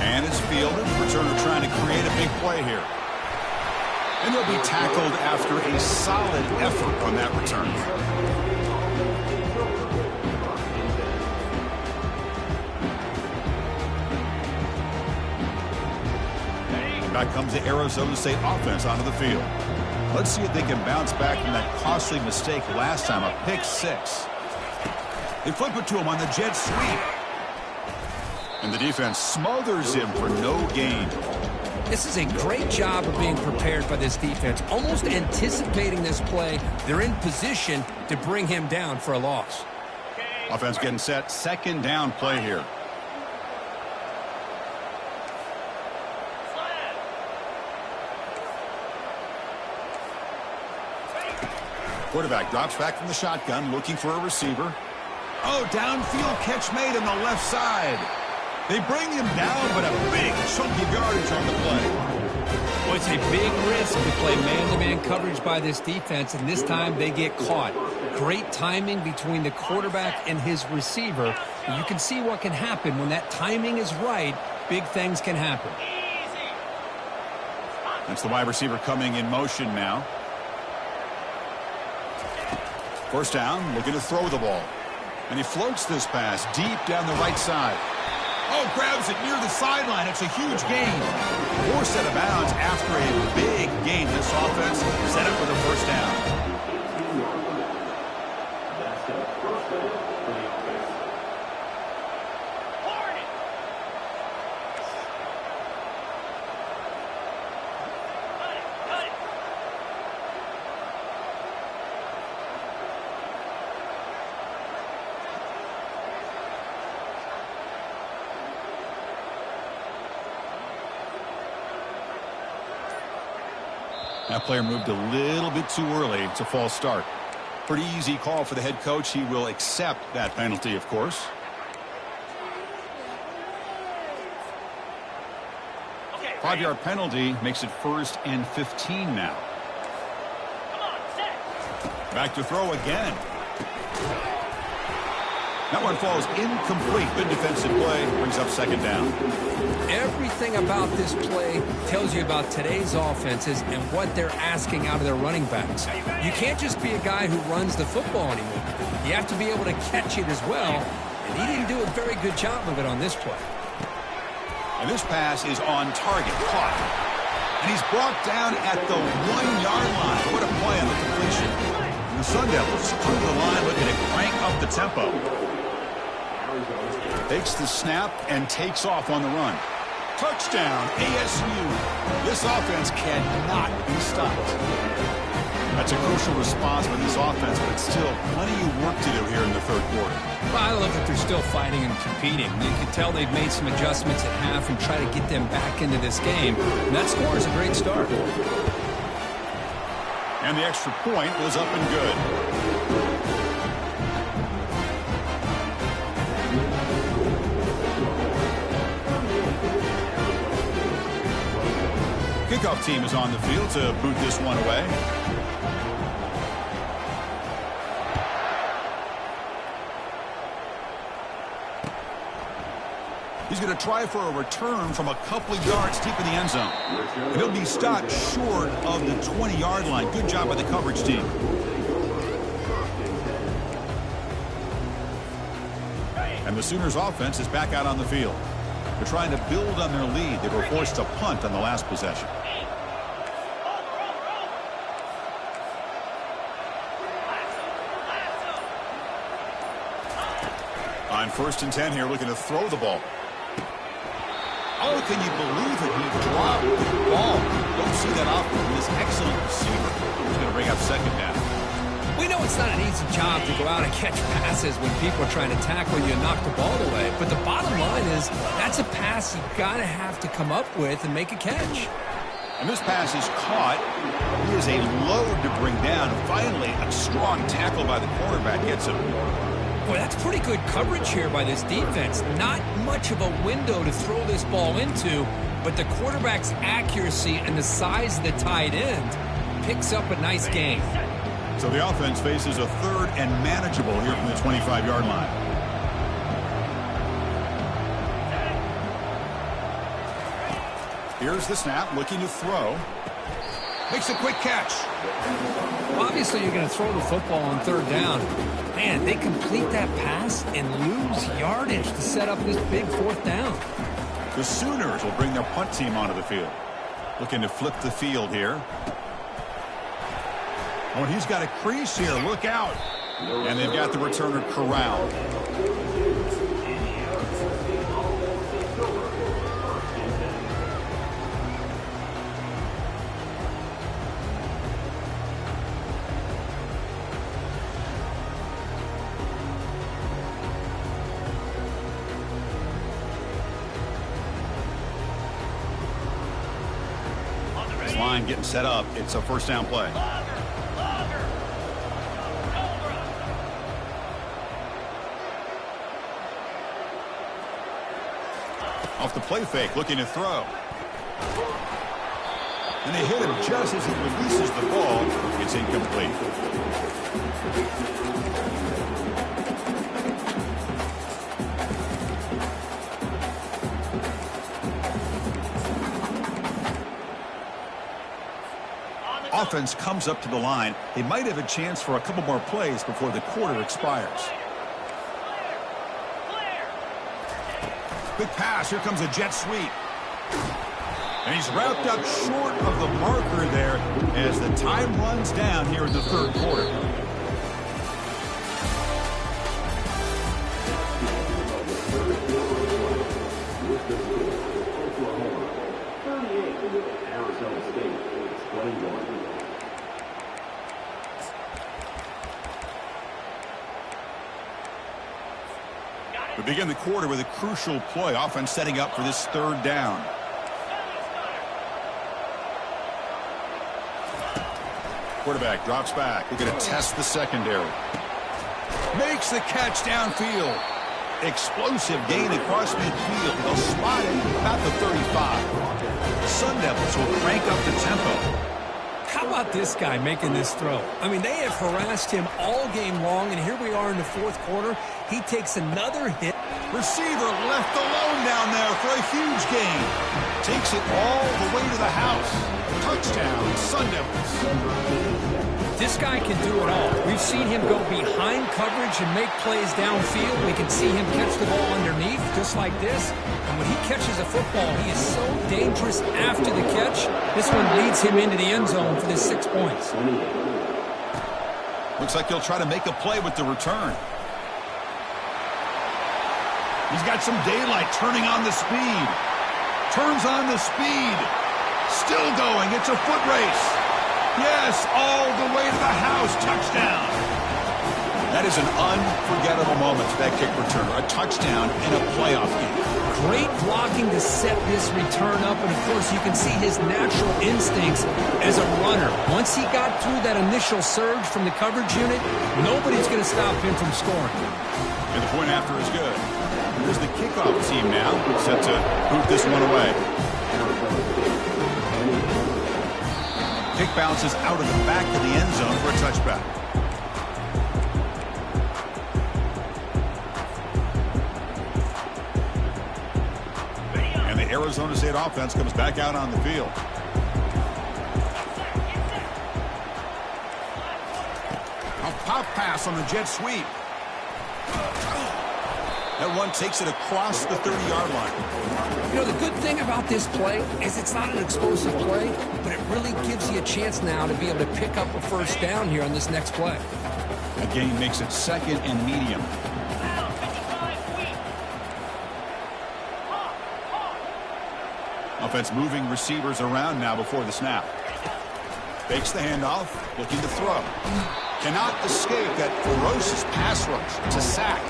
And it's fielded. Returner trying to create a big play here. And they'll be tackled after a solid effort on that return. And back comes the Arizona State offense onto the field. Let's see if they can bounce back from that costly mistake last time, a pick 6. They flip it to him on the jet sweep. And the defense smothers him for no gain. This is a great job of being prepared by this defense, almost anticipating this play. They're in position to bring him down for a loss. Offense getting set. Second down play here. Quarterback drops back from the shotgun, looking for a receiver. Oh, downfield catch made on the left side. They bring him down, but a big chunk of yardage on the play. Well, it's a big risk to play man-to-man coverage by this defense, and this time they get caught. Great timing between the quarterback and his receiver. You can see what can happen when that timing is right. Big things can happen. That's the wide receiver coming in motion now. First down, looking to throw the ball. And he floats this pass deep down the right side. Oh, grabs it near the sideline. It's a huge gain. 4 set of bounds after a big gain. This offense set up with a first down. That player moved a little bit too early. It's a false start. Pretty easy call for the head coach. He will accept that penalty, of course. Okay, 5-yard penalty makes it 1st and 15 now. come on, set. Back to throw again. That one falls incomplete. Good defensive play. Brings up second down. Everything about this play tells you about today's offenses and what they're asking out of their running backs. You can't just be a guy who runs the football anymore. You have to be able to catch it as well, and he didn't do a very good job of it on this play. And this pass is on target. Caught. And he's brought down at the 1-yard line. What a play on the completion. And the Sun Devils through the line looking to crank up the tempo. Takes the snap and takes off on the run. Touchdown, ASU. This offense cannot be stopped. That's a crucial response for this offense, but it's still plenty of work to do here in the third quarter. Well, I love that they're still fighting and competing. You can tell they've made some adjustments at half and try to get them back into this game. And that score is a great start. And the extra point was up and good. Kickoff team is on the field to boot this one away. He's going to try for a return from a couple of yards deep in the end zone. And he'll be stopped short of the 20-yard line. Good job by the coverage team. And the Sooners offense is back out on the field. They're trying to build on their lead. They were forced to punt on the last possession. On 1st and 10 here, looking to throw the ball. Oh, can you believe it? He dropped the ball. Don't see that often from this excellent receiver. He's going to bring up 2nd down. We know it's not an easy job to go out and catch passes when people are trying to tackle you and knock the ball away. But the bottom line is that's a pass you got to have to come up with and make a catch. And this pass is caught. He is a load to bring down. Finally, a strong tackle by the quarterback gets him. Boy, that's pretty good coverage here by this defense. Not much of a window to throw this ball into, but the quarterback's accuracy and the size of the tight end picks up a nice gain. So the offense faces a 3rd and manageable here from the 25-yard line. Here's the snap, looking to throw. Makes a quick catch. Obviously, you're going to throw the football on 3rd down. Man, they complete that pass and lose yardage to set up this big 4th down. The Sooners will bring their punt team onto the field. Looking to flip the field here. Oh, and he's got a crease here. Look out. And they've got the returner corralled. Line getting set up. It's a 1st down play. Off the play fake, looking to throw. And they hit him just as he releases the ball. It's incomplete. Offense comes up to the line. They might have a chance for a couple more plays before the quarter expires. Big pass. Here comes a jet sweep. And he's wrapped up short of the marker there as the time runs down here in the 3rd quarter. Arizona State is 21. We begin the quarter with a crucial play. Offense setting up for this 3rd down. Quarterback drops back. We're going to test the secondary. Makes the catch downfield. Explosive gain across midfield. They'll spot it about the 35. The Sun Devils will crank up the tempo. How about this guy making this throw? I mean, they have harassed him all game long, and here we are in the 4th quarter. He takes another hit. Receiver left alone down there for a huge gain. Takes it all the way to the house. Touchdown, Sun Devils. This guy can do it all. We've seen him go behind coverage and make plays downfield. We can see him catch the ball underneath, just like this. And when he catches a football, he is so dangerous after the catch. This one leads him into the end zone for the 6 points. Looks like he'll try to make a play with the return. He's got some daylight, turning on the speed. Turns on the speed. Still going. It's a foot race. Yes, all the way to the house. Touchdown. That is an unforgettable moment for that kick returner. A touchdown in a playoff game. Great blocking to set this return up, and of course you can see his natural instincts as a runner. Once he got through that initial surge from the coverage unit, nobody's going to stop him from scoring. And the point after is good. Here's the kickoff team now, set to boot this one away. Kick bounces out of the back of the end zone for a touchback. Arizona State offense comes back out on the field. A pop pass on the jet sweep. That one takes it across the 30-yard line. You know, the good thing about this play is it's not an explosive play, but it really gives you a chance now to be able to pick up a first down here on this next play. A gain makes it second and medium. Offense moving receivers around now before the snap. Fakes the handoff, looking to throw. Cannot escape that ferocious pass rush. It's a sack.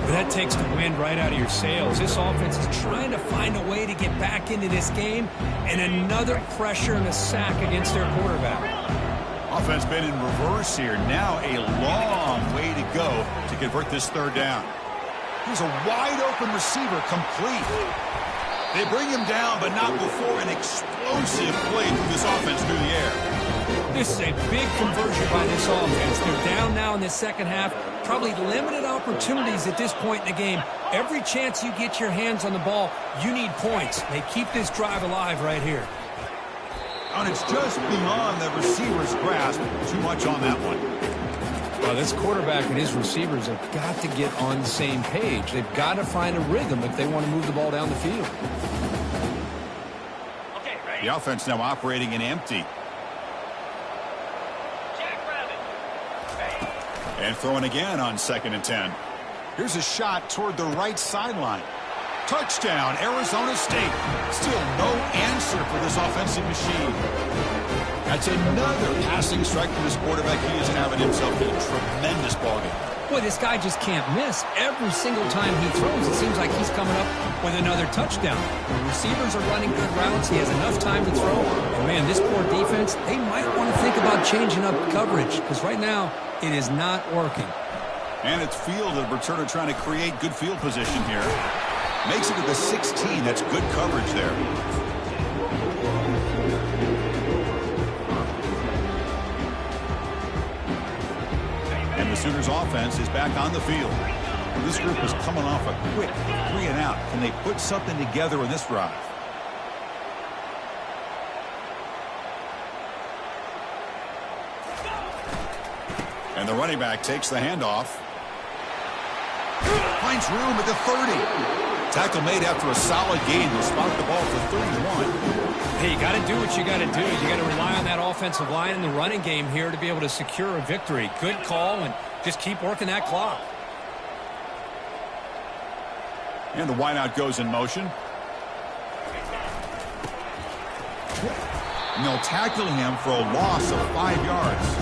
That takes the wind right out of your sails. This offense is trying to find a way to get back into this game, and another pressure and a sack against their quarterback. Offense been in reverse here. Now a long way to go to convert this third down. Here's a wide-open receiver, complete. They bring him down, but not before an explosive play through this offense through the air. This is a big conversion by this offense. They're down now in the second half. Probably limited opportunities at this point in the game. Every chance you get your hands on the ball, you need points. They keep this drive alive right here. And it's just beyond the receiver's grasp. Too much on that one. Well, this quarterback and his receivers have got to get on the same page. They've got to find a rhythm if they want to move the ball down the field. Okay, ready? The offense now operating in empty. And throwing again on 2nd and 10. Here's a shot toward the right sideline. Touchdown, Arizona State. Still no answer for this offensive machine. That's another passing strike for this quarterback. He is having himself a tremendous ballgame. Boy, this guy just can't miss. Every single time he throws, it seems like he's coming up with another touchdown. The receivers are running good routes. He has enough time to throw. And, man, this poor defense, they might want to think about changing up coverage because right now it is not working. And it's field, the returner trying to create good field position here. Makes it to the 16. That's good coverage there. And the Sooners offense is back on the field. This group is coming off a quick 3 and out. Can they put something together in this drive? And the running back takes the handoff. Finds room at the 30. Tackle made after a solid gain. They'll spot the ball for 31. Hey, you got to do what you got to do. You got to rely on that offensive line in the running game here to be able to secure a victory. Good call, and just keep working that clock. And the wideout goes in motion. And they'll tackle him for a loss of 5 yards.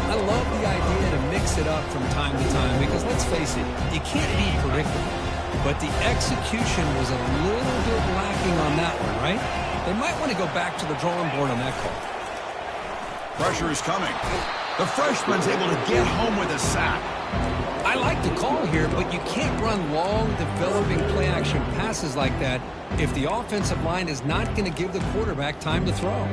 I love the idea to mix it up from time to time because, let's face it, you can't be predictable. But the execution was a little bit lacking on that one, right? They might want to go back to the drawing board on that call. Pressure is coming. The freshman's able to get home with a sack. I like the call here, but you can't run long, developing play-action passes like that if the offensive line is not going to give the quarterback time to throw.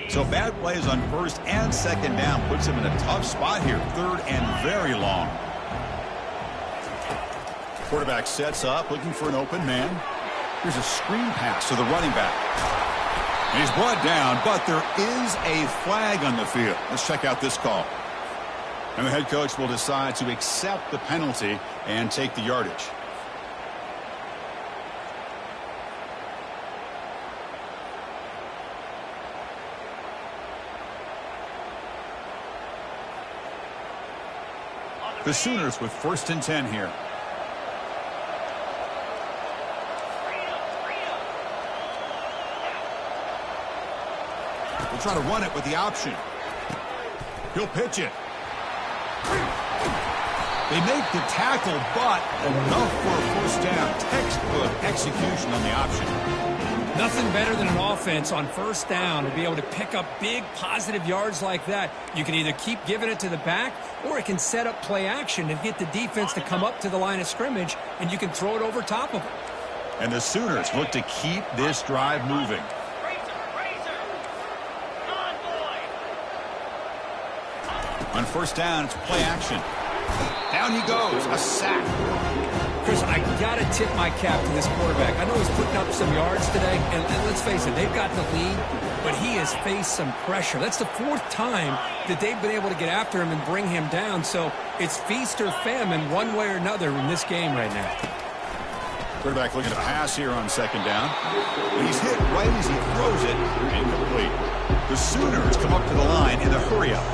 So bad plays on 1st and 2nd down puts him in a tough spot here. 3rd and very long. Quarterback sets up, looking for an open man. Here's a screen pass to the running back. And he's brought down, but there is a flag on the field. Let's check out this call. And the head coach will decide to accept the penalty and take the yardage. The Sooners with 1st and 10 here. We'll try to run it with the option. He'll pitch it. They make the tackle, but enough for a 1st down. Textbook execution on the option. Nothing better than an offense on 1st down to be able to pick up big positive yards like that. You can either keep giving it to the back or it can set up play action and get the defense to come up to the line of scrimmage and you can throw it over top of them. And the Sooners look to keep this drive moving. Razor. Come on, boy. On first down, it's play action. Down he goes, a sack. Chris, I got to tip my cap to this quarterback. I know he's putting up some yards today, and let's face it, they've got the lead, but he has faced some pressure. That's the fourth time that they've been able to get after him and bring him down, so it's feast or famine one way or another in this game right now. Quarterback looking to pass here on second down. But he's hit right as he throws it. Incomplete. The Sooners come up to the line in the hurry-up.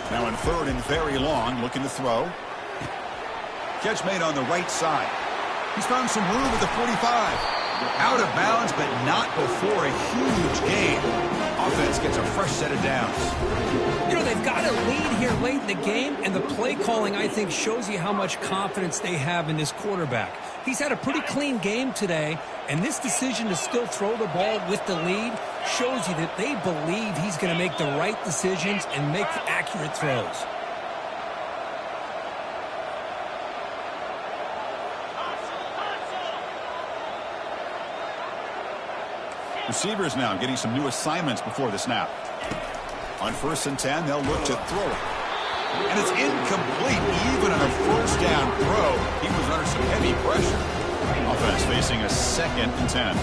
Now in third and very long, looking to throw. Catch made on the right side. He's found some room at the 45. Out of bounds, but not before a huge gain. Offense gets a fresh set of downs. You know, they've got a lead here late in the game, and the play calling, I think, shows you how much confidence they have in this quarterback. He's had a pretty clean game today, and this decision to still throw the ball with the lead shows you that they believe he's going to make the right decisions and make accurate throws. Receivers now getting some new assignments before the snap. On first and 10, they'll look to throw it. And it's incomplete. Even on a first down throw, he was under some heavy pressure. Offense facing a second and 10.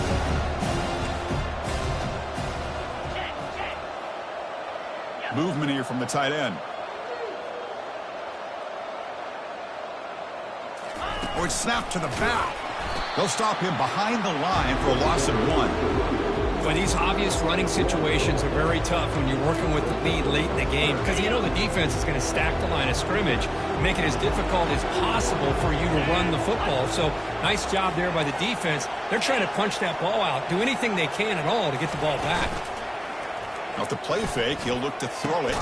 Movement here from the tight end. Or it's snapped to the back. They'll stop him behind the line for a loss of 1. Well, these obvious running situations are very tough when you're working with the lead late in the game because you know the defense is going to stack the line of scrimmage, make it as difficult as possible for you to run the football. So nice job there by the defense. They're trying to punch that ball out, do anything they can at all to get the ball back. Now, if the play fake, he'll look to throw it.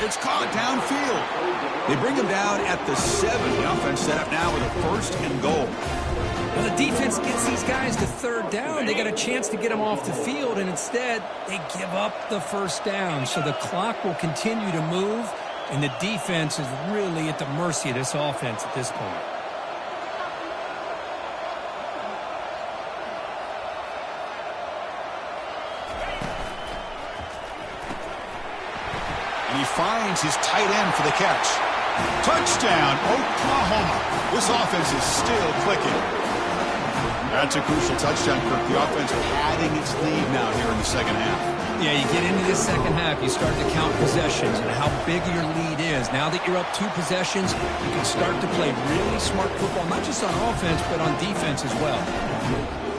It's caught downfield. They bring him down at the 7. The offense set up now with a first and goal. Well, the defense gets these guys to third down. They got a chance to get them off the field, and instead they give up the first down. So the clock will continue to move, and the defense is really at the mercy of this offense at this point. And he finds his tight end for the catch. Touchdown, Oklahoma. This offense is still clicking. That's a crucial touchdown, Kirk. The offense padding its lead now here in the second half. Yeah, you get into this second half, you start to count possessions and how big your lead is. Now that you're up 2 possessions, you can start to play really smart football, not just on offense, but on defense as well.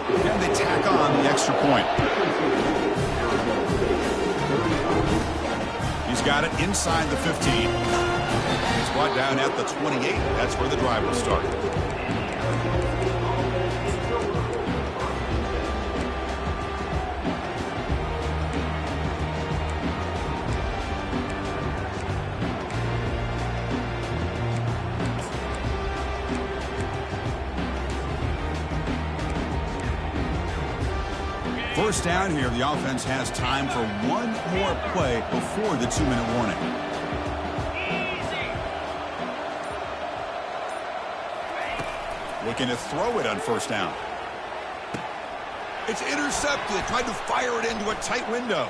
And they tack on the extra point. He's got it inside the 15. He's brought down at the 28. That's where the drive will start. First down here, the offense has time for one more play before the 2-minute warning. Looking to throw it on first down. It's intercepted. Tried to fire it into a tight window.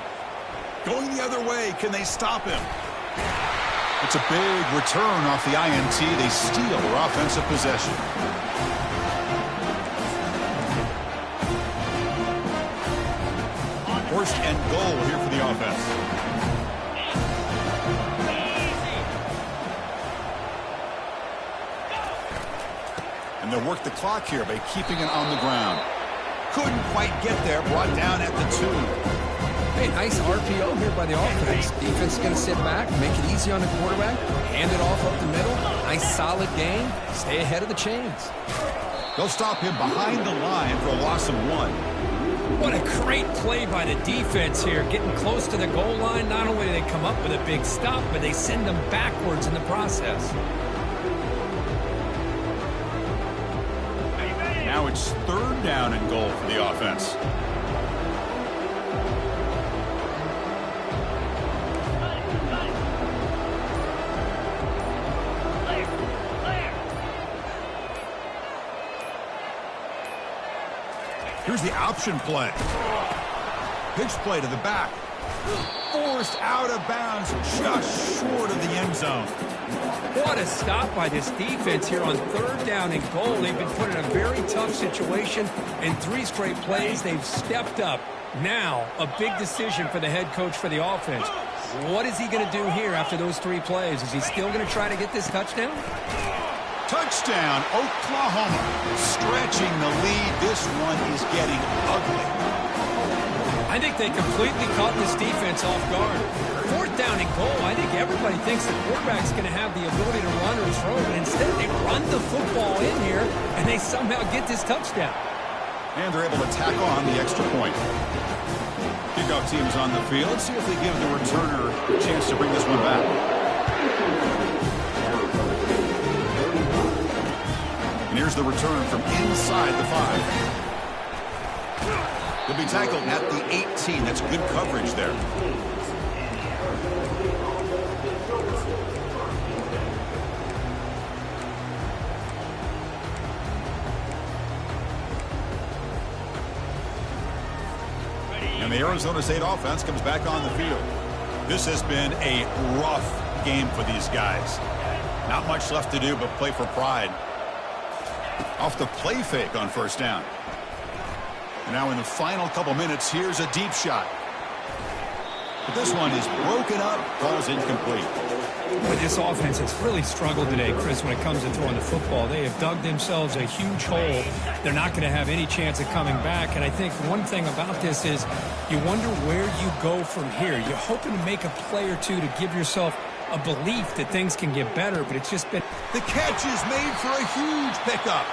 Going the other way. Can they stop him? It's a big return off the INT. They steal their offensive possession. First and goal here for the offense. And they'll work the clock here by keeping it on the ground. Couldn't quite get there. Brought down at the 2. Hey, nice RPO here by the offense. Defense is going to sit back, make it easy on the quarterback, hand it off up the middle. Nice solid game. Stay ahead of the chains. They'll stop him behind the line for a loss of 1. What a great play by the defense here, getting close to the goal line. Not only do they come up with a big stop, but they send them backwards in the process. Now it's third down and goal for the offense. Here's the option play. Pitch play to the back. Forced out of bounds, just short of the end zone. What a stop by this defense here on 3rd down and goal. They've been put in a very tough situation. In 3 straight plays, they've stepped up. Now, a big decision for the head coach for the offense. What is he going to do here after those 3 plays? Is he still going to try to get this touchdown? Touchdown, Oklahoma. Stretching the lead. This one is getting ugly. I think they completely caught this defense off guard. 4th down and goal. I think everybody thinks the quarterback's going to have the ability to run or throw, but instead they run the football in here, and they somehow get this touchdown. And they're able to tack on the extra point. Kickoff team is on the field. See if they give the returner a chance to bring this one back. And here's the return from inside the 5. He'll be tackled at the 18. That's good coverage there. And the Arizona State offense comes back on the field. This has been a rough game for these guys. Not much left to do but play for pride. Off the play fake on 1st down. And now in the final couple minutes, here's a deep shot. But this one is broken up, ball's incomplete. But this offense has really struggled today, Chris, when it comes to throwing the football. They have dug themselves a huge hole. They're not going to have any chance of coming back. And I think one thing about this is you wonder where you go from here. You're hoping to make a play or two to give yourself a belief that things can get better, but it's just been... The catch is made for a huge pickup.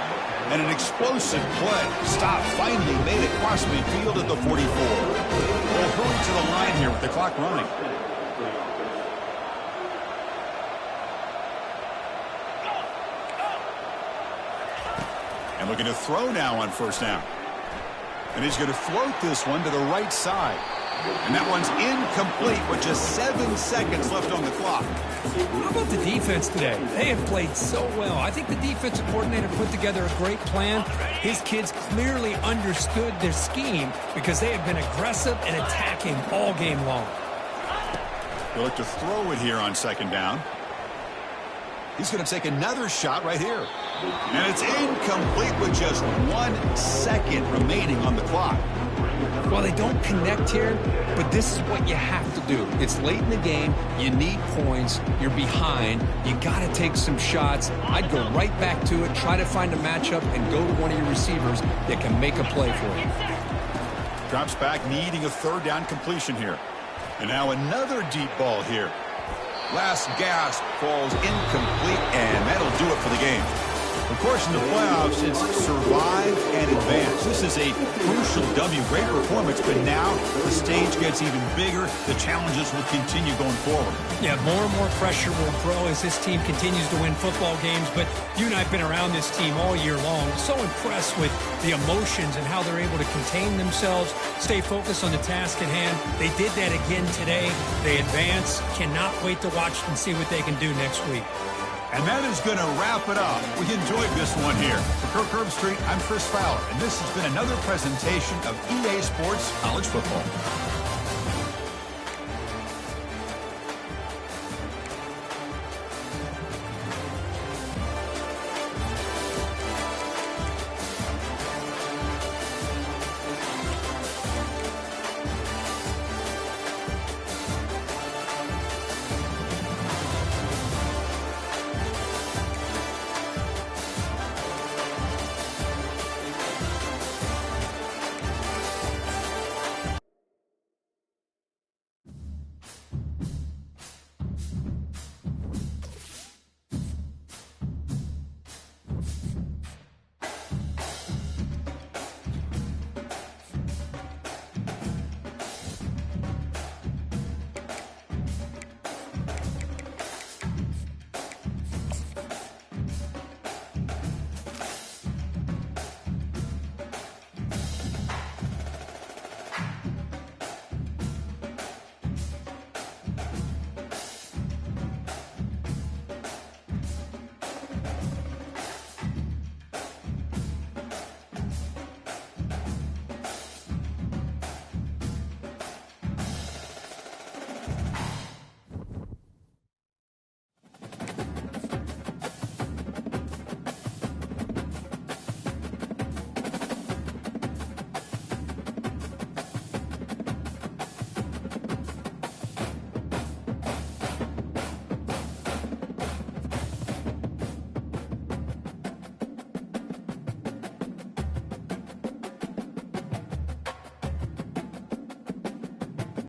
And an explosive play. Stop finally made it across midfield at the 44. They'll hurry to the line here with the clock running. And looking to throw now on 1st down. And he's going to float this one to the right side. And that one's incomplete with just 7 seconds left on the clock. How about the defense today? They have played so well. I think the defensive coordinator put together a great plan. His kids clearly understood their scheme because they have been aggressive and attacking all game long. They'll look to throw it here on 2nd down. He's going to take another shot right here. And it's incomplete with just 1 second remaining on the clock. Well, they don't connect here, but this is what you have to do. It's late in the game. You need points. You're behind. You got to take some shots. I'd go right back to it, try to find a matchup, and go to one of your receivers that can make a play for you. Drops back, needing a 3rd down completion here. And now another deep ball here. Last gasp falls incomplete, and that'll do it for the game. Of course, in the playoffs, it's survive and advance. This is a crucial W. Great performance, but now the stage gets even bigger. The challenges will continue going forward. Yeah, more and more pressure will grow as this team continues to win football games, but you and I have been around this team all year long. So impressed with the emotions and how they're able to contain themselves, stay focused on the task at hand. They did that again today. They advance. Cannot wait to watch and see what they can do next week. And that is going to wrap it up. We enjoyed this one here. For Kirk Herbstreit, I'm Chris Fowler, and this has been another presentation of EA Sports College Football.